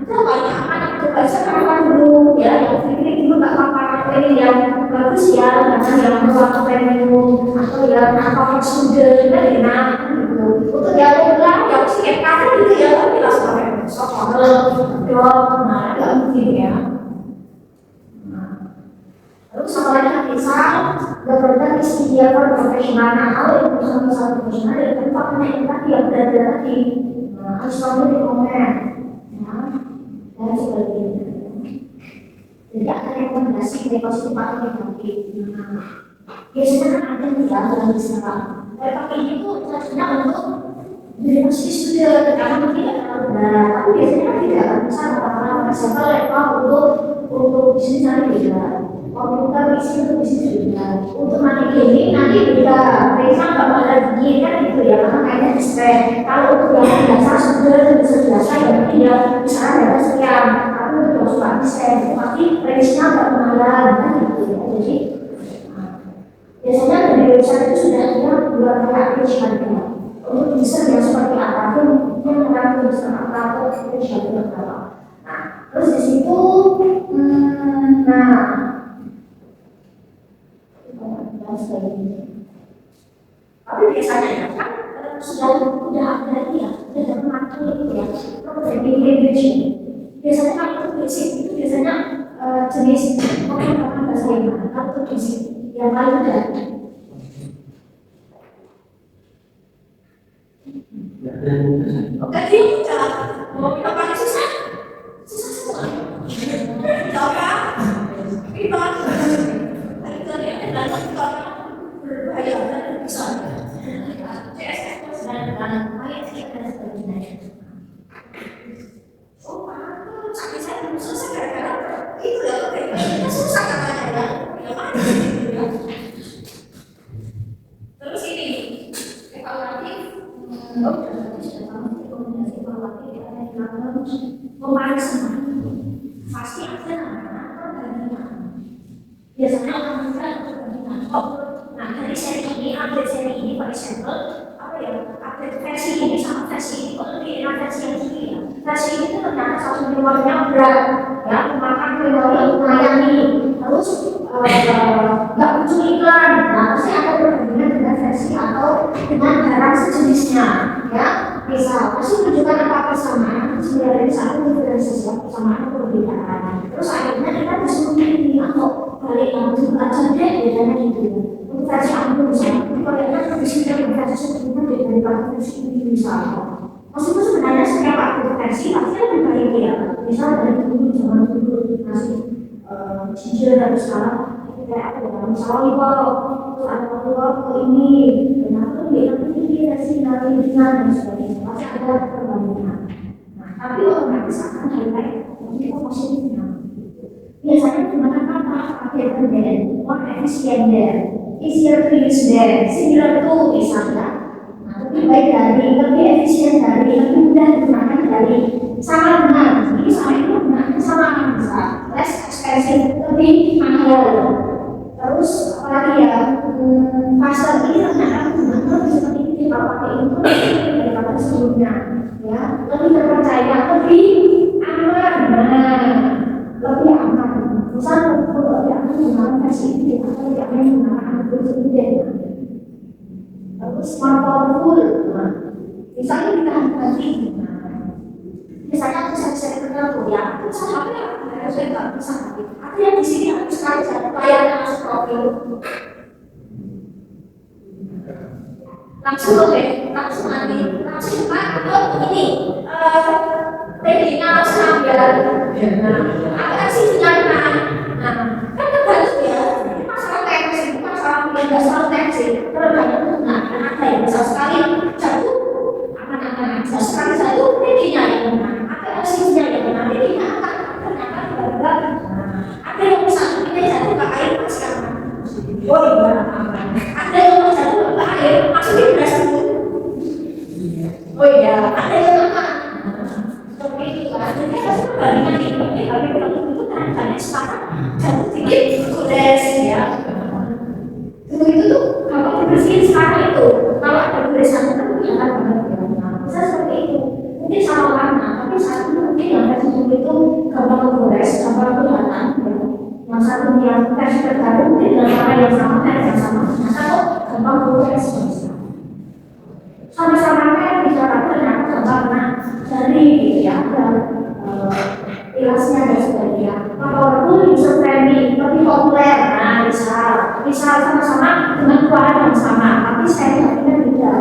Speaker 1: Itu paling aman. Coba saya lakukan dulu ya, yang pikir dulu nggak apa-apa ini yang bagus ya, jangan yang berwarna premium atau yang apa student kan enak gitu. Untuk yang populer yang setiap kali gitu ya, tapi langsung pakai software, nggak mungkin ya. Terus apa lagi misal bekerja di sediakan profesional atau yang bersama profesional dari tempat yang tadi yang benar-benar tadi harus selalu dikomen dan sebagainya. Jadi ada rekomendasi positif atau negatif. Biasanya kan ada nih ya dalam istilah. Pakai itu sebenarnya untuk dari student karena mungkin tidak terlalu berat, tapi biasanya kan tidak bisa orang-orang siapa level untuk bisnis nanti beda. Komputer isi untuk bisnis juga. Untuk nanti gaming nanti beda. Mereka nggak ada gini kan gitu ya, karena kayaknya display. Kalau untuk yang biasa sudah biasa ya mungkin ya misalnya ada sekian. Tapi untuk yang suka display itu pasti range-nya nggak kemahalan kan gitu ya. Jadi biasanya dari website itu sudah ada dua package harga. Untuk user yang seperti apa pun yang mengatur sama apa itu harga berapa. Nah terus di situ tapi biasanya ya kan sudah ada ya, sudah mengatur itu ya, program biasanya kalau itu basic itu biasanya jenis pengetahuan bahasa yang mana, kalau itu basic yang paling mudah. Oke, dia mudah. Mau kita pakai susah semua. Tahu kan? Kita berbahaya dan bisa CSS dan ayat dan sebagainya. Oh, tapi saya belum selesai karena itu ya, kita susah katanya ya. Terus ini evaluatif. Komunikasi evaluatif ya, pemanasan pasti ada namanya Biasanya orang muda untuk menganggap, nah dari seri ini, update seri ini pakai sampel, apa ya, update versi ini sama versi ini kok lebih enak versi yang ini ya. Versi ini tuh ternyata satu memorinya berat, ya, memakan memori yang lumayan nih. Terus nggak muncul iklan, nah pasti ada perbandingan dengan versi atau dengan barang sejenisnya, ya. Bisa pasti menunjukkan apa persamaan sebenarnya satu diferensiasi persamaan atau perbedaan. Terus akhirnya kita disuruh pilih atau balik lagi aja deh bedanya gitu. Untuk versi aku misalnya, kalau kita versi dari versi sebelumnya daripada versi ini misalnya. Meskipun sebenarnya setiap versi pasti lebih baik ya. Misal dari dulu zaman dulu masih jujur dari sekarang itu kayak apa ya? Misalnya kalau ada waktu ini, kenapa ini versi dari dan sebagainya pasti ada perbandingan. Nah, tapi otomatis akan highlight untuk positifnya. Biasanya gimana kata akhirnya dan more efisien dan easier to use dan similar to misalnya. Nah, lebih baik dari, lebih efisien dari, lebih mudah digunakan dari, sama dengan ini sama itu gunanya sama bisa less expensive, lebih mahal. Terus apalagi ya, faster ini ternyata benar-benar seperti ini kalau pakai itu daripada sebelumnya, ya lebih terpercaya, lebih aman, lebih aman. Misal kalau lebih aman menggunakan versi ini atau lebih aman menggunakan Android sendiri. Terus more powerful, misalnya kita nanti, misalnya aku sering tertentu ya, terus apa ya? Saya nggak bisa. Artinya di sini harus sekali satu layarnya masuk profil. Langsung nanti langsung buka atau ini TG-nya harus ambil. Apa sih sinyalnya? Nah, kan tergantung ya. Masalah teknis, masalah masalah teknis. Tergantung ada yang bisa sekali jatuh akan bisa sekali satu TG-nya yang benar. Apa sinyal yang benar ini akan ternyata berbeda. Ada yang bisa kita jatuh ke air masih aman. Oh iya, aman. Ada yang jatuh ke air masih beras. Oh iya, ada yang aman. Seperti itu kan. Jadi harus perbandingan ini. Tapi kalau itu kan sekarang jatuh sedikit beres ya. Dulu itu tuh kalau dibersihin sekarang itu kalau ada beresan itu kelihatan banget ya. Bisa seperti itu. Mungkin sama warna, tapi saat itu mungkin yang versi dulu itu gampang kegores, gampang kelihatan. Yang satu yang versi terbaru mungkin dengan warna yang sama, merek yang sama. Nah, satu gampang kegores. Sama-sama merek bisa ternyata gampang dari gitu ya, ilasnya dan sebagainya. Powerful, user friendly, lebih populer. Nah, bisa sama-sama dengan warna yang sama, tapi saya tidak beda.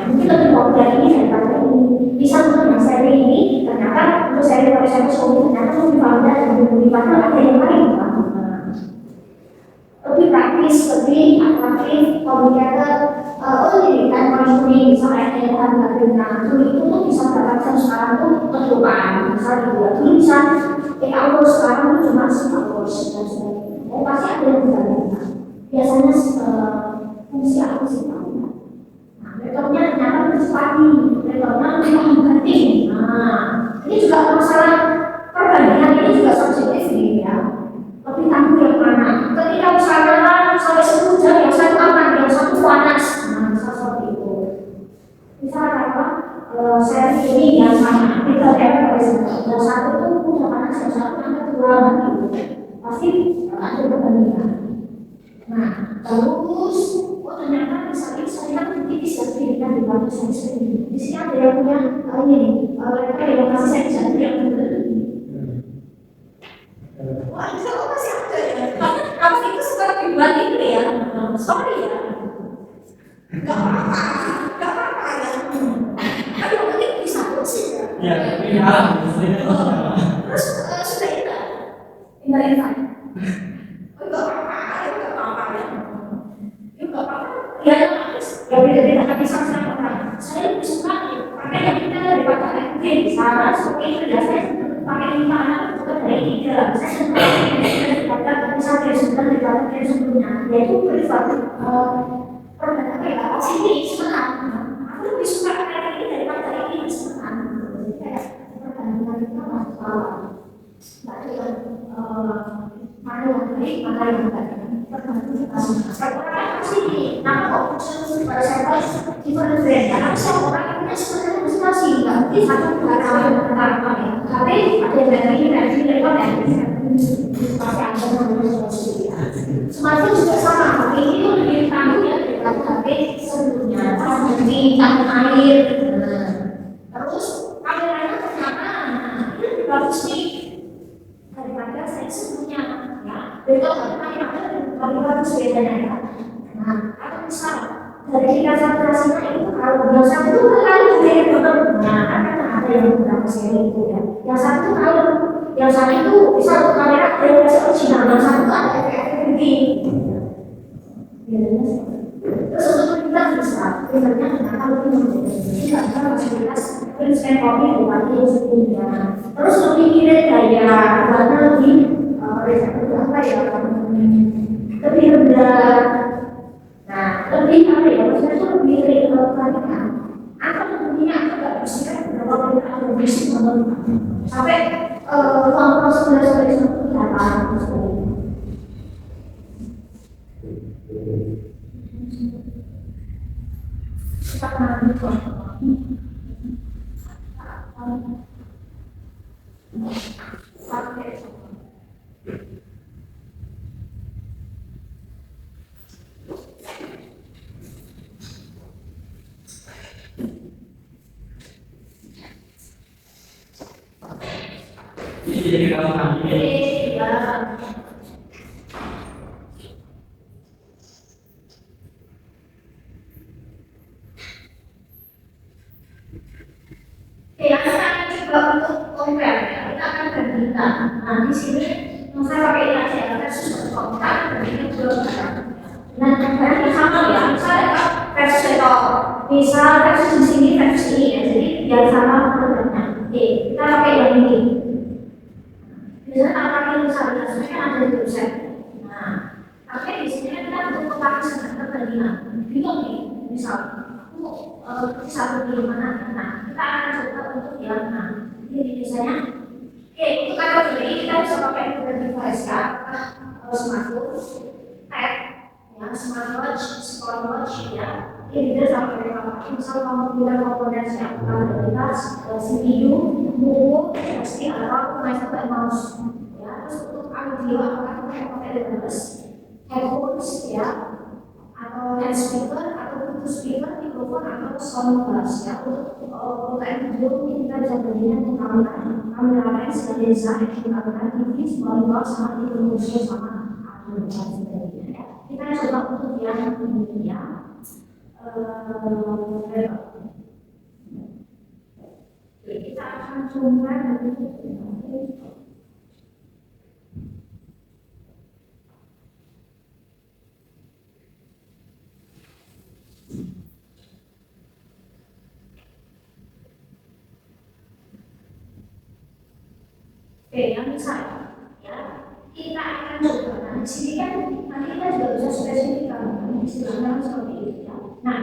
Speaker 1: Mungkin lebih populer ini daripada ini. Bisa untuk yang seri ini ternyata untuk seri saya Sony ternyata lebih populer dan lebih populer ada yang lain. Lebih praktis, lebih atraktif, communicator. Ini kan konsumsi misalnya yang harga dulu itu tuh bisa dapatkan sekarang tuh kelupaan. Misalnya dulu bisa hours sekarang tuh cuma 10 hours dan sebagainya. Pasti ada yang berbeda. Biasanya fungsi aku sih tahu. Metodenya ternyata bersepati, metodenya lebih penting. Nah, ini juga masalah perbandingan ini juga subjektif nih ya. Lebih tangguh yang mana? Ketika misalnya sampai 10 jam yang satu aman, yang satu panas. Nah, bisa seperti itu. Misalnya apa? Seri ini yang sama, kita lihat yang satu itu udah panas, yang satu angkat dua gitu. Pasti ada perbandingan. Nah, terus ternyata misalnya saya tipis dan pilihan di bawah saya sendiri. Di sini ada yang punya ini, mereka yang masih saya bisa yang benar. Wah, itu masih ada ya. Kamu itu suka pribadi itu ya. Sorry ya. Gak apa-apa ya. Tapi yang penting bisa fungsi ya. Ya. Terus sudah itu. Tinggalin saya. Gak apa-apa ya. Gak apa-apa. Ya, ya beda-beda tapi sama-sama. Saya lebih suka pakai yang kita daripada FD. Sama seperti itu ya. Saya pakai lima juga dari 3. Saya suka daripada misal dari daripada dari sebelumnya. Yaitu privat. Perbedaan ya, sini sebenarnya. Aku lebih suka pakai ini daripada ini sebenarnya. Jadi kayak perbandingan kita masih salah. Nggak ada mana yang baik, mana yang baik. brand karena setiap orang punya sebenarnya masing-masing, nggak mungkin satu negara yang menerapkan ya. Tapi ada yang dari rekod dan pasti ada namanya solusi. Smartphone juga sama, HP ini tuh lebih tangguh ya daripada HP sebelumnya. Pas di tangan air, terus kameranya ternyata ini lebih bagus nih daripada saya sebelumnya ya. Betul, kameranya lebih bagus bedanya ya. Nah, atau misal dari tingkat saturasinya itu kalau yang satu itu kali dari dokter, nah kan ada yang beberapa seri itu ya. Yang satu kalau yang satu itu bisa kamera dari versi original, yang satu ada efek tinggi. Terus untuk kita bisa, sebenarnya kenapa lebih membedakan? Ini karena fasilitas print copy dibanding yang sebelumnya. Terus lebih irit gaya, karena lebih apa ya? Lebih rendah. Nah, lebih apa ya? Maksudnya itu lebih kan? Atau tentunya aku nggak bisa berapa kali aku bisa sampai kontrol sebenarnya itu berapa?
Speaker 2: Jadi kalau kami
Speaker 1: yang akan coba untuk compare ya, kita akan bandingkan. Nah, di sini saya pakai ini aja ya, versus compare dan ini juga nah, yang sama ya, misalnya versus itu, misal versus di sini versus ini ya, jadi biar sama produknya. Oke, kita pakai yang ini. Misalnya apakah misalnya kan ada di website. Nah, tapi di sini kan kita untuk comparison perbandingan. Bingung nih, misal satu di mana? Nah, kita akan coba untuk yang ini misalnya. Oke, untuk kategori kita bisa pakai Google device ya, smartphone, tab, ya, smartwatch, smartwatch ya. Ini bisa sampai apa? Misal kamu punya komponen yang kualitas, CPU, buku, pasti atau pakai mouse. Ya, terus untuk audio akan pakai device, headphones ya, atau hand speaker atau bluetooth speaker, mikrofon atau soundbar ya. Untuk video ini kita bisa bandingkan dengan kamera lens dan lensa yang kita gunakan TV, monitor sama Indonesia sama audio dan sebagainya ya. Kita coba untuk yang ini ya. Kita akan coba yang misalnya ya, kita akan coba. Nah, di sini kan nanti kita juga bisa spesifikkan istilahnya seperti itu ya. Nah,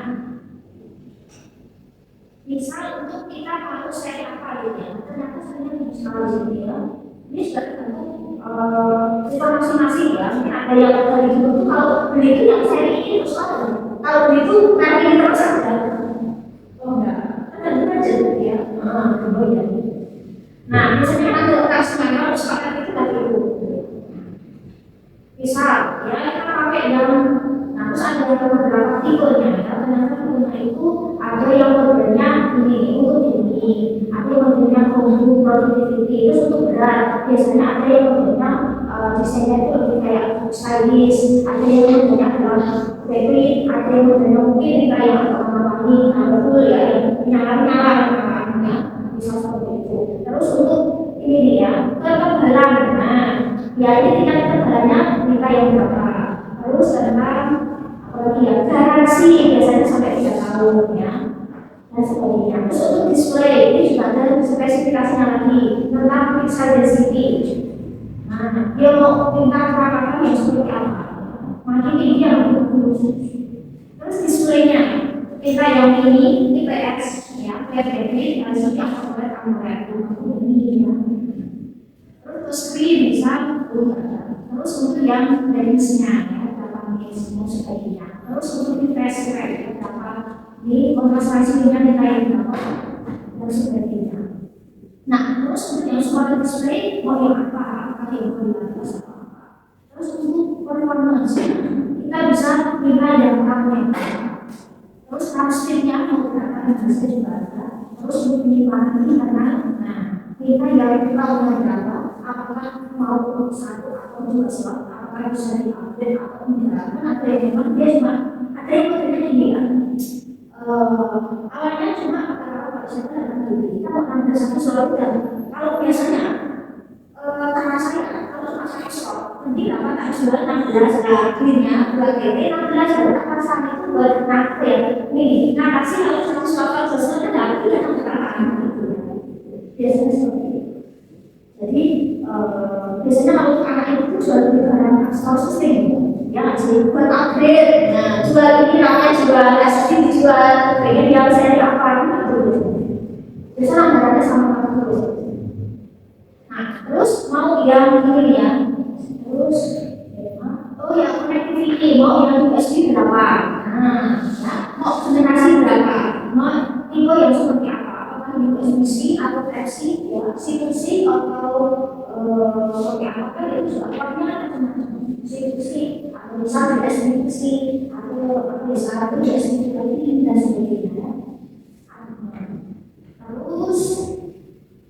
Speaker 1: misal untuk kita mau seri apa gitu ya, ternyata sebenarnya bisa gitu ya. Ini sudah tergantung kita masing-masing ya. Mungkin ada yang dari dulu tuh kalau beli itu yang seri ini terus ada. Kalau beli itu nanti terus ada. Oh enggak, kan ada aja gitu ya. Ya. Nah, biasanya ada customer harus pakai itu dari dulu. Misal ya kita pakai yang terus ada beberapa tipenya ya. Ternyata tipenya itu ada yang modelnya ini untuk ini, ada yang modelnya untuk productivity, terus untuk berat. Biasanya ada yang modelnya desainnya itu lebih kayak stylish, ada yang modelnya adalah baby, ada yang modelnya mungkin kayak warna-warni, full ya, nyala-nyala ya, bisa seperti itu. Terus untuk ini ya, ketebalan, nah, ya ini tingkat ketebalannya kita yang berapa. Terus tentang apalagi ya, garansi biasanya sampai 3 tahun ya, dan sebagainya. Terus untuk display ini juga ada spesifikasinya lagi tentang pixel density. Nah, dia mau minta perawatan yang seperti apa? Makin tinggi yang terus displaynya kita yang ini IPS ya, LCD LCD atau AMOLED ini ya. Terus screen bisa terus untuk yang range-nya ya, 8 semua sebagainya. Terus untuk impresi berapa ini konsentrasinya nilai berapa dan sebagainya. Nah, terus untuk yang suara display mau yang apa? Apakah yang kualitas apa? Terus untuk performance kita bisa nilai yang berapa. Terus transkripnya mau berapa bisa juga ada. Terus untuk penyimpanan ini karena nilai yang kita mau berapa? Apakah mau satu atau dua slot? Apakah bisa diupdate atau enggak? Kan ada yang memang dia cuma ada yang berbeda ini ya. Awalnya cuma kalau siapa datang dulu kita akan ada satu slot dan kalau biasanya karena saya kalau masuk slot nanti dapat jual 16 akhirnya 2 TT 16 dan akan sama itu buat nanti ya nih narasi kalau satu slot kalau selesai dan itu datang ke tangan gitu biasanya seperti itu. Jadi biasanya kalau anak itu jual beli barang store system ya sih buat upgrade, nah jual ini namanya jual SSD dijual pengen yang seri apa gitu biasanya anggarannya sama terus. Nah terus mau yang ini ya terus oh ya connectivity mau yang USB berapa, nah ya, mau generasi berapa, mau tipe yang seperti apa, apakah USB-C atau Type-C ya C2C atau seperti apa kan itu juga warnanya macam-macam C2C atau misalnya USB-C atau misalnya USB dan sebagainya. Terus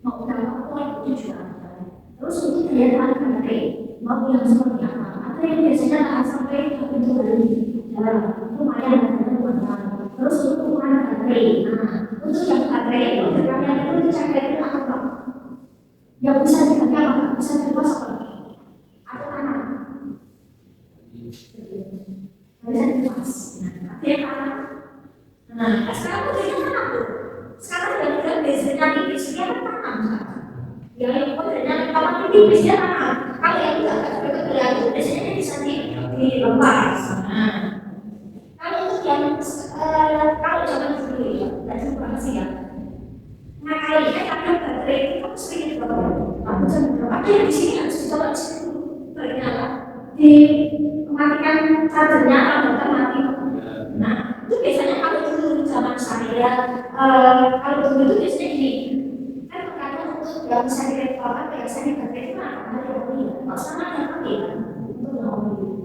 Speaker 1: mau berapa poin itu juga ada. Terus untuk daya tahan baterai mau yang seperti apa? Ada yang biasanya tahan sampai 7 hari dan lumayan ada lumayan. Terus untuk ukuran baterai, nah untuk yang baterai itu terkadang itu dicek itu apa? Yang bisa dipakai apa? Bisa dibahas apa? Atau anak? Bisa dibahas. Nah, yang anak. Nah, sekarang udah tanam tuh. Sekarang yang udah biasanya tipis dia kan tanam. Yang modelnya kalau tipis dia tanam. Kalau yang enggak kelihatan biasanya bisa dilepas. Nah, kalau untuk yang kalau zaman dulu ya, dan juga sih ya. Nah kali ini karena baterai itu kan sering dibawa. Ada yang di sini harus dicoba di sini ternyata dimatikan chargernya atau data mati. Nah itu biasanya kalau dulu zaman saya kalau dulu itu biasanya gini kan terkadang untuk yang bisa direkturkan biasanya baterai itu ada yang oli kalau sama yang oli untuk yang oli.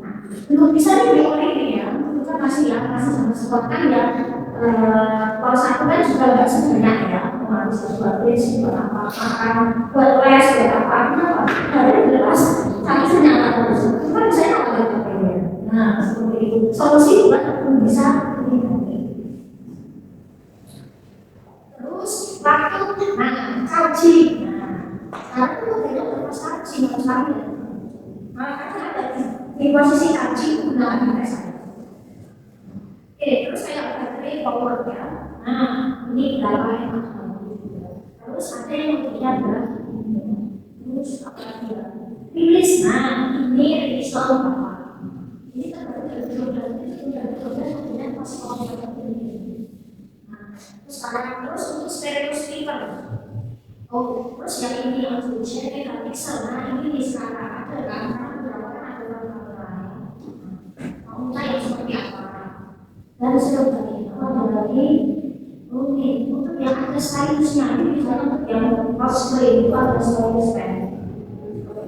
Speaker 1: Belum bisa dioli ini ya itu kan masih sama sekolah ya. Kalau satu kan juga nggak sebanyak ya, bisa buat basic, buat apa, makan, buat les, buat apa, kenapa? Ada jelas, kami senang terus. Itu kan saya nggak ada apa-apa. Nah, seperti itu. Solusi juga bisa diganti. Terus waktu, nah, charging. Nah, sekarang itu modelnya udah charging, harus charging. Nah, karena ada di posisi charging, nah, kita saya. Oke, terus saya baterai power ya. Nah, ini berapa yang terus ada yang tidak ada. Terus apa lagi ya? Rilis. Nah, ini rilis tahun berapa? Ini kan kemudian masih komputer ini. Nah, terus terus untuk stereo speaker. Oh, terus yang ini yang fungsinya kan pixel. Nah, ini sekarang ada kan? Berapa kan ada lain. Mau yang seperti apa? Dan sebagainya. Ada lagi untuk yang ada stylus-nya ini misalnya untuk yang cosplay itu ada stylus pen.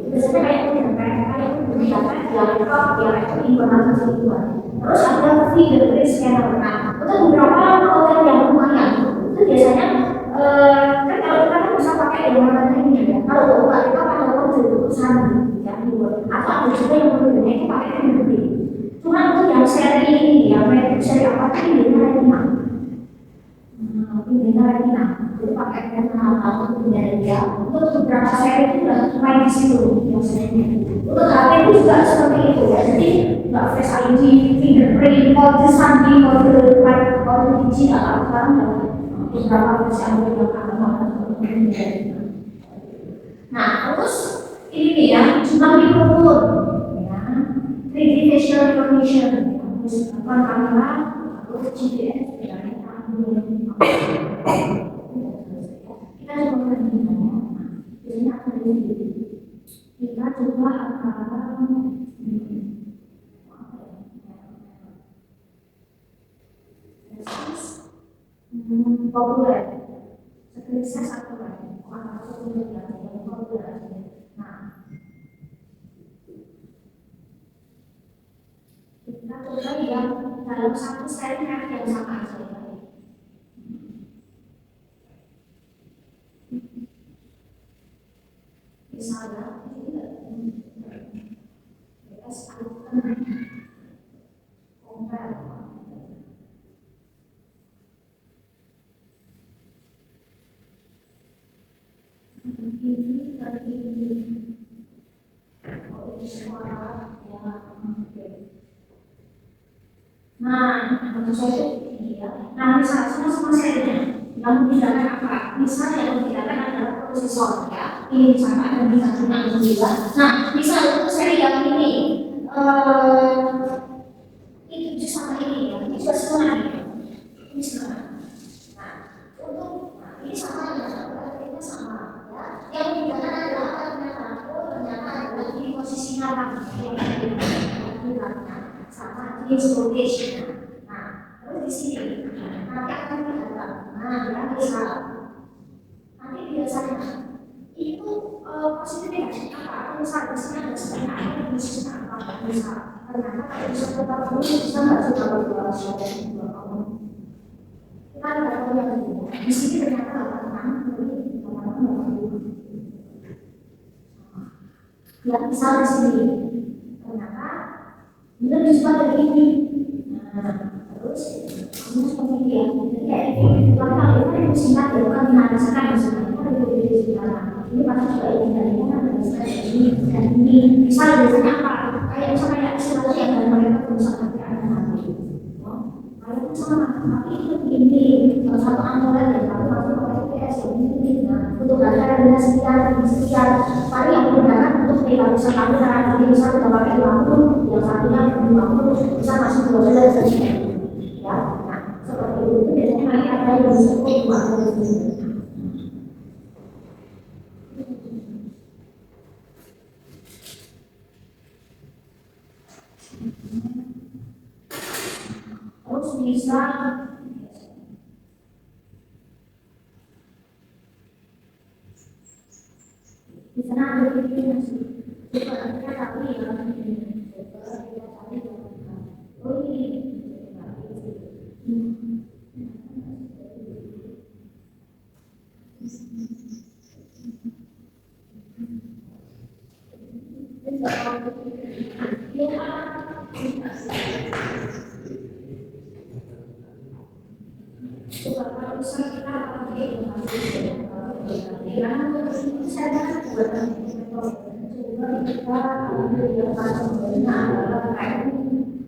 Speaker 1: Biasanya kayak ini kayak menggunakan di laptop ya itu ibarat ribuan. Terus ada fingerprint scanner. Nah, untuk beberapa hotel yang lumayan itu biasanya kan kalau kita kan bisa pakai yang namanya ini ya. Kalau buka itu kan ada untuk sandi ya atau ada juga yang modelnya itu pakai fingerprint. Cuma untuk yang seri ini ya, seri apa ini retina. Ini retina. Jadi pakai retina untuk dia. Untuk beberapa seri itu sudah main di situ biasanya. Untuk HP itu juga seperti itu ya. Jadi nggak Face ID, fingerprint, kode sandi, kode like, kode digital kan beberapa versi Android yang akan nah terus ini nih ya cuma mikrofon. 3D facial recognition, telepon kamera, atau GPS, kita coba biasanya akan kita coba akan bisa satu lagi, orang satu lagi, nah, kita coba yang dalam satu seri yang sama aja ya. Misalnya, S compare ini dari ini, oh ini suara ya, oke. Nah, menurut saya itu ya. Nah, misalnya semua serinya yang membedakan apa? Misalnya yang membedakan adalah prosesor ya. Ini sama dan bisa cuma juga. Nah, misalnya untuk seri yang ini itu sama ini ya. Ini juga sama ya. Ini sama. Nah, untuk ini sama ya. Ini sama ya. Yang membedakan adalah apa? Ternyata adalah di posisi RAM sama di storage. Nah, terus di sini nanti akan ada. Nah, ya bisa. Nanti biasanya itu positifnya apa? Misal di sini ada sebenarnya di sini apa? Misal ternyata kalau bisa tetap dulu bisa nggak sih kalau dua kita tidak tahu yang itu. Di sini ternyata ada teman yang misal di sini ternyata benar bisa dari ini. Nah, terus kamu seperti ya, jadi kayak ini kalau itu singkat ya bukan mengadakan maksudnya itu lebih singkat. Ini pasti juga ini dari mana ada ini dan ini misal biasanya apa? Kayak misalnya kayak istilah yang dari mereka berusaha nanti ada nanti. Kalau itu sama, tapi itu ini satu anggaran ya, tapi masih pakai PS ini. Nah, untuk data dengan sekian kali yang menggunakan untuk tidak bisa kami karena tadi bisa kita pakai 50, yang satunya 50 bisa masuk 12 ya. Nah, seperti itu biasanya nanti ada yang disebut terus bisa di sana ada definisi juga artinya tapi ya oh ini kalau misalnya kita pakai saya buat kita ambil yang paling adalah kayak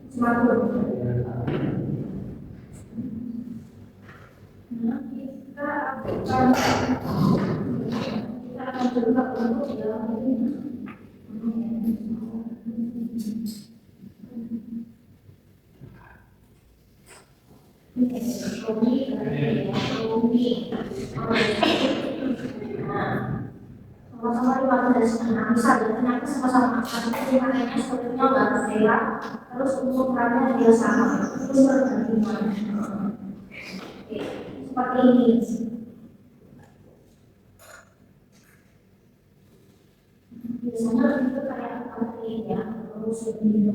Speaker 1: smartphone. Nah, kita akan coba untuk yang ini. Sama-sama dibangun dari setengah misal ternyata sama-sama tapi makanya sebetulnya nggak berbeda terus untuk perannya dia sama terus bergantian seperti ini biasanya itu kayak seperti ini ya terus lebih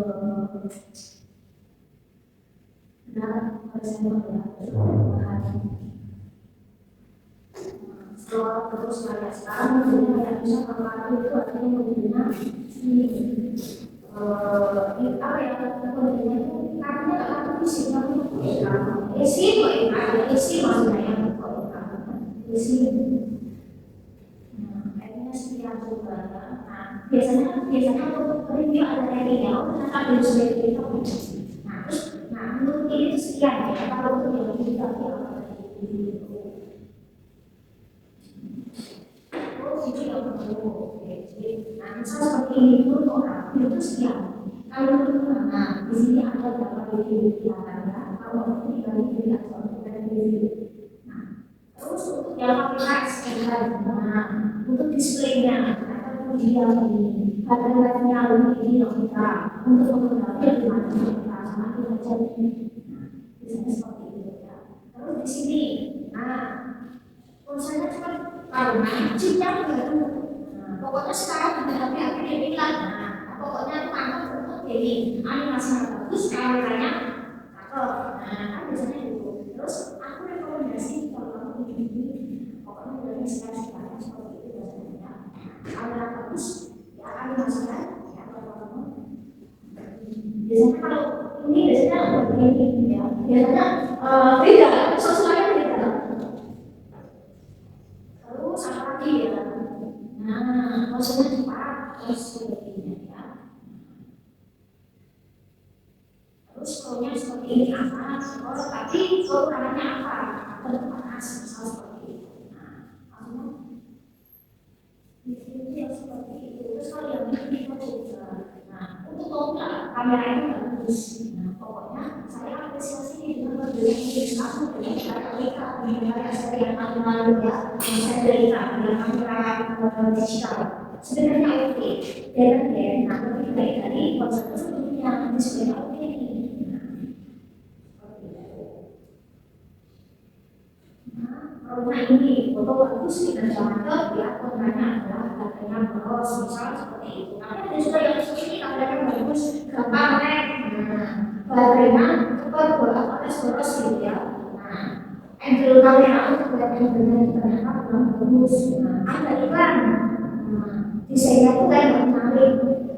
Speaker 1: dan presenter ya terus kayak sekarang misalnya kayak bisa kalau itu artinya mobilnya ini apa ya mobilnya itu karena kartu fisik isi kok ada isi maksudnya yang isi kayaknya sekian juga ya nah biasanya untuk review ada ratingnya ternyata ada seperti itu nah menurut ini itu sekian ya kalau untuk yang kita nah, seperti itu orang itu sekian. Kalau itu nah di sini ada beberapa kelihatannya. Kalau ini dari diri atau dari diri. Nah, terus untuk yang aplikasi nah untuk displaynya atau dia ini baterainya ini kita untuk menggunakan di mana kita sama kita jadi. Nah, biasanya seperti itu ya. Terus di sini, nah, misalnya cuma karena cinta baru. Nah, pokoknya sekarang udah tapi dia bilang, nah, pokoknya tuh kantor untuk jadi animasinya bagus, kameranya cakep. Nah, kan biasanya gitu. Terus aku rekomendasi kalau kamu ini, pokoknya dari sekarang seperti itu biasanya. Kamera bagus, ya animasinya, ya kalau kamu. Biasanya kalau ini biasanya begini ya, biasanya beda, sesuai beda. Terus apa lagi ya? Nah, maksudnya cepat, terus sebagainya ya. Terus flownya seperti ini apa? Oh, tapi kekurangannya apa? Panas, misal seperti itu. Nah, maksudnya ini yang seperti itu. Terus kalau yang ini kita coba. Nah, untuk total kamera ini bagus. Nah, pokoknya saya apresiasi dengan berbagai kamu dengan cara dengan seri yang lalu ya, saya dari kamera digital. Sebenarnya oke, dan nah lebih baik dari konsep sebelumnya sebenarnya oke ini. Karena ini foto bagus dengan cakep ya, kontennya adalah katanya boros misal seperti itu. Tapi ada juga yang seperti ini katanya bagus, gampang baterainya cepat alias boros gitu ya. Nah, angle kamera untuk kelihatan benar ternyata kurang bagus. Nah, ada iklan, desainnya tuh kayak menarik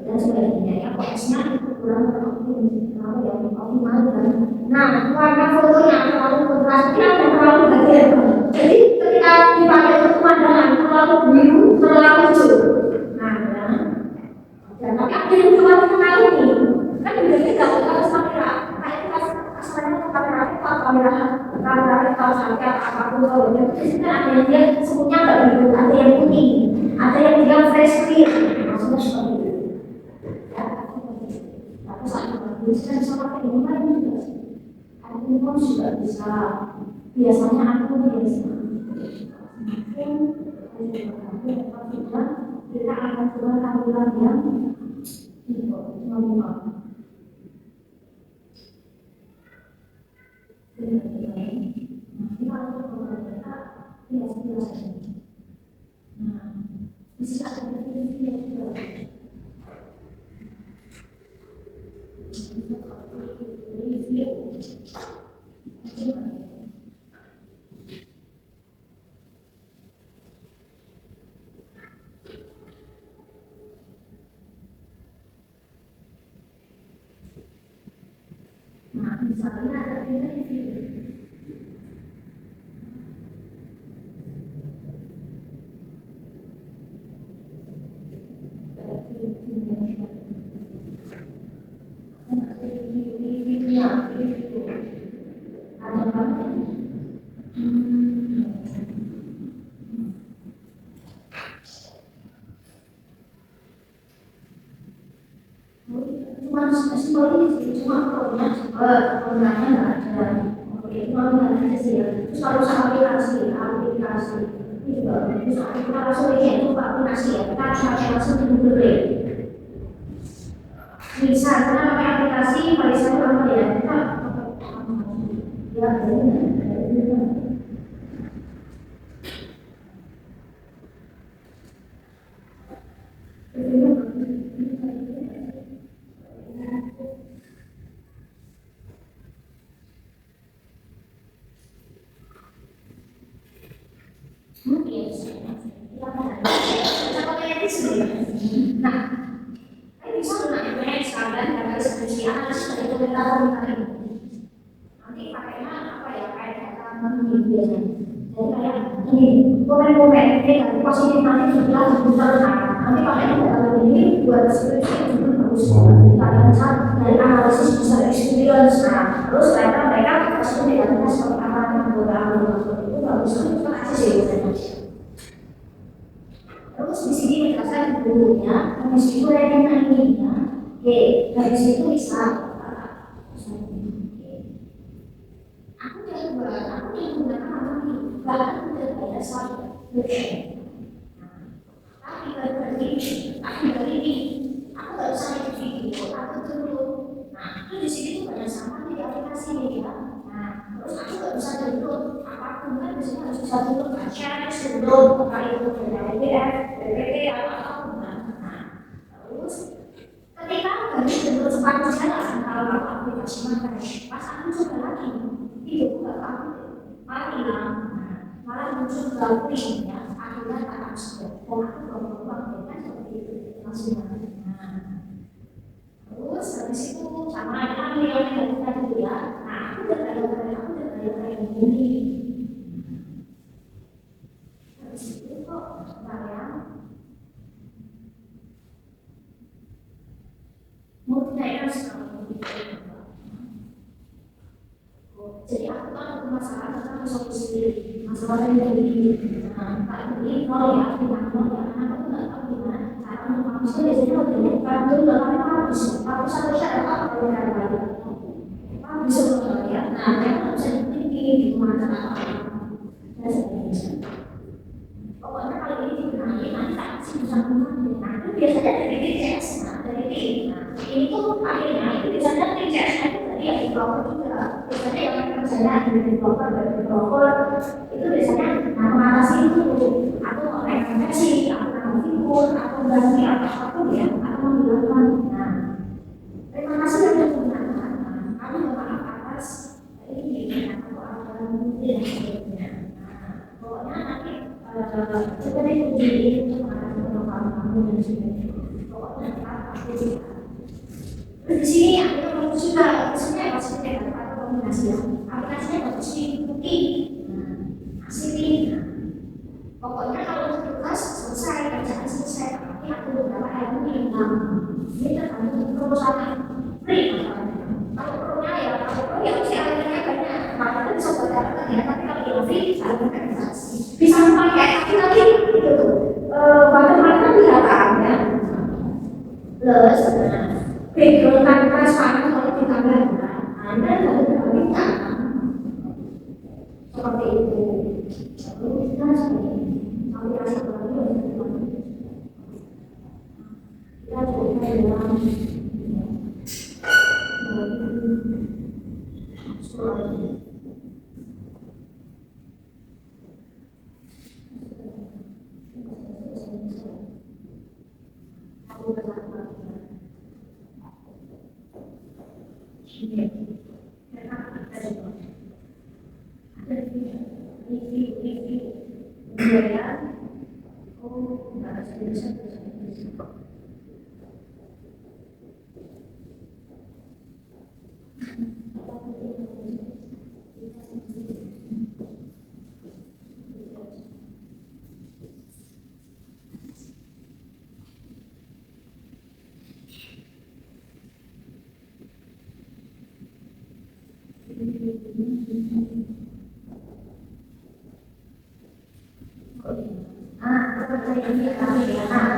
Speaker 1: dan sebagainya ya. Prosesnya kurang optimal yang optimal kan. Nah, warna fotonya terlalu kontrasnya dan terlalu bagian. Jadi ketika dipakai untuk pemandangan terlalu biru, terlalu hijau. Nah, dan tapi ada yang terlalu menarik nih. Kan beda-beda kalau kamera. Kayak kita sebenarnya kamera kalau sampai apapun kalau itu ada yang dia sebutnya nggak biru, ada yang putih, ada yang dia fresh clear. Maksudnya seperti itu. Ya, tapi saat bagus kan bisa pakai ini kan juga. Aku pun juga bisa. Biasanya aku biasa. Kita akan coba tampilan yang membuka. Nanti kalau kita biasa. Nah, bisa ada video juga. Nah, misalnya ada video. Cuma penggunaannya nggak ada. Oke, cuma aja sih ya. Terus kalau aplikasi ini juga bisa kita langsung lihat itu aplikasi ya. Kita pakai langsung di Google Play. Bisa kita pakai aplikasi Malaysia apa ya? Kita ya nah, bisa gunakan sekalian dan diskusi analis dari komentar-komentar ini. Nanti pakainya apa ya? Kayak data biasanya. Jadi kayak ini komen-komen negatif positif nanti sudah dibesarkan. Nanti pakainya data ini buat deskripsi juga bagus. Kalian bisa dari analisis bisa experience. Nah, terus mereka kasih negatifnya seperti apa yang beberapa itu bagus. Kita kasih sih. Terus di sini menjelaskan dulunya, di situ ratingnya ini ya. Oke, dari situ bisa. Aku yang menggunakan apa nih? Bahkan tidak ada satu. Tapi dari ini, aku nggak bisa lihat video, aku dulu. Nah, itu di sini tuh banyak sama di aplikasi ini ya. Nah, Terus aku nggak bisa download apapun kan biasanya harus bisa download kan, share, download, apa itu dari PDF, dari PP atau apapun kan. Nah, terus ketika aku harus download sepatu jalan kalau aku aplikasi makan, pas aku coba lagi, videoku nggak aku malah hilang, malah muncul galeri ya, akhirnya tak masuk. Dan aku berubah kan seperti itu masih nah. Terus habis itu sama kan yang tadi ya, nah aku udah kayak gini. Habis itu kok saya mau dinaikkan sekarang. Jadi aku kan ada masalah tentang solusi masalah yang begini. Nah, Pak ini kalau ya, aku nggak tahu gimana cara mengatasi biasanya udah kan dulu dalam habis satu syarat apa yang lain. Bisa ya. Nah, mereka bisa tinggi di mana dan sebagainya. Pokoknya kalau ini dibenahi nanti tak sih bisa menang. Nah, itu biasanya dari TCS, dari tim. Nah, ini tuh akhirnya itu biasanya TCS itu tadi ya developer juga. Biasanya yang misalnya dari developer itu biasanya nah mengatasi itu atau rekomendasi atau nama figur atau ganti atau apapun ya atau menghilangkan. Nah, terima kasih sudah menggunakan. Kami berharap atas ini atau ada mungkin dan sebagainya. Nah, pokoknya nanti coba deh uji untuk mengatasi kelemahan kamu dan sebagainya. Pokoknya aku terus di sini ada juga sebenarnya maksudnya atau kombinasi ya. Aplikasinya bagus di bukti, asli. Pokoknya kalau tugas selesai, kerjaan selesai, tapi aku beberapa hari ini ini tergantung perusahaan free. Kalau pro-nya ya, kalau pro ya mesti alihnya banyak. Maka itu bisa buat dapat ya, tapi kalau yang free alihnya bisa memakai lagi itu bagaimana kelihatan ya. Plus, background tanpa suara kalau ditambahkan, Anda harus berminta seperti itu. Lalu kita aplikasi baru kita coba dalam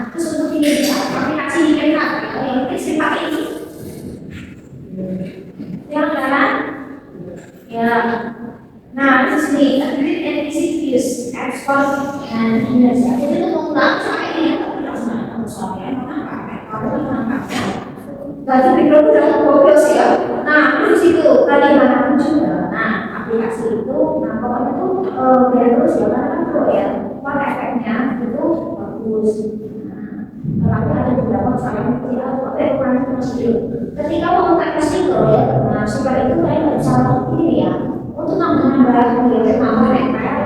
Speaker 1: terus untuk ini aplikasi ini kan sifat ini yang kanan ya. Nah di sini read and receive views export and image. Jadi itu mengulang sampai ini soalnya berarti background udah fokus ya. Nah di situ tadi mana juga. Nah aplikasi itu, nah pokoknya tuh biar terus ya karena kan pro ya. Efeknya itu bagus. Tapi ada beberapa kesalahan kecil atau ukuran kecil. Ketika mau pakai stiker ya, nah stiker itu kayak nggak bisa ini ya. Untuk nambah ya, nambah nempel.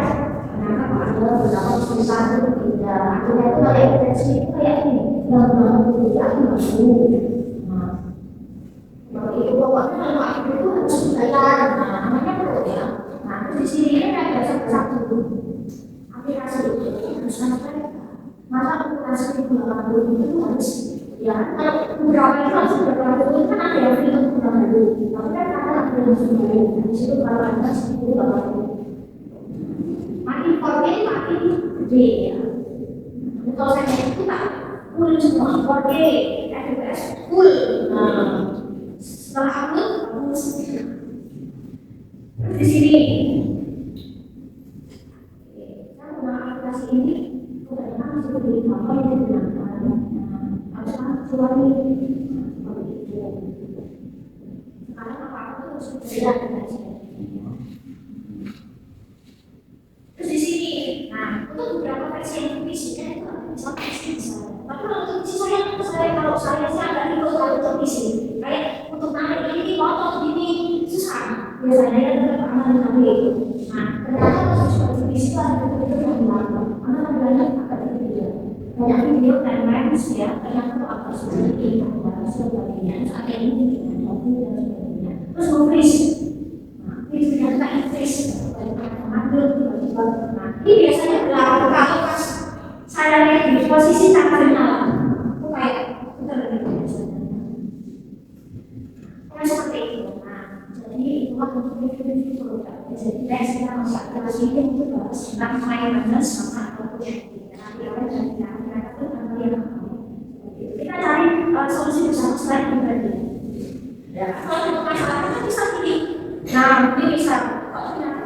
Speaker 1: Karena kalau ada beberapa tulisan itu tidak, akhirnya itu ada esensi itu kayak ini. Yang banget itu aku nggak tahu. Nah, itu pokoknya kalau aku itu harus dibayar. Nah, namanya perlu ya. Nah, di sini ada satu aplikasi itu harus sampai masa aplikasi itu harus ya kalau beberapa itu harus beberapa itu kan ada yang film baru tapi kan ada yang sebelum di situ kalau ada sepuluh baru makin korban makin gede ya. Kalau saya itu tak full semua 4K FPS full. Nah setelah upload di sini aplikasi ini kebanyakan masih di apa yang digunakan ada kecuali seperti itu. Sekarang apa-apa itu harus beda dengan dipotong gini susah. Biasanya kan tetap aman kami. Nah, ternyata pas seperti di situ ada betul-betul yang bilang, anak bilangnya agak berbeda. Banyak video dan memes ya, ternyata tuh apa seperti ini, dan sebagainya. Saat ini dengan mobil dan sebagainya. Terus freeze. Nah, itu ternyata freeze. Ambil tiba-tiba. Nah, ini biasanya berlaku kalau pas saya lihat di posisi tangannya, aku kayak putar gitu biasanya. Nah, seperti itu. Nah, jadi itu untuk video-video produk. Jadi saya masak kelas ini itu bahas tentang mainan sama atau kita cari solusi bersama selain pribadi. Ya, kalau masalah itu bisa pilih. Nah, ini bisa. Kalau ternyata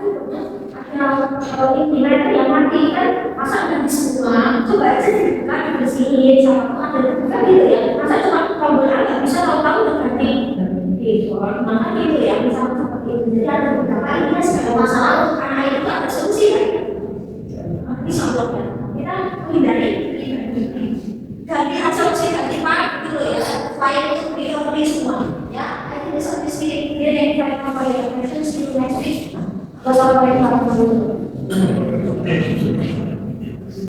Speaker 1: kalau ini mereka yang mati kan masa nggak semua. Coba aja dibuka dibersihin sama Tuhan dan bukan gitu ya. Masa cuma kabel nggak bisa tahu-tahu udah ganti. Gitu. Maka gitu ya bisa seperti itu. Jadi ada beberapa ini sebagai masalah karena itu ada solusi kan. Bisa blok ya. Kita menghindari ganti hasil ganti parah gitu ya. Supaya itu recovery semua. Ya, itu bisa di sini dia yang kita apa ya, itu sih next week. Kalau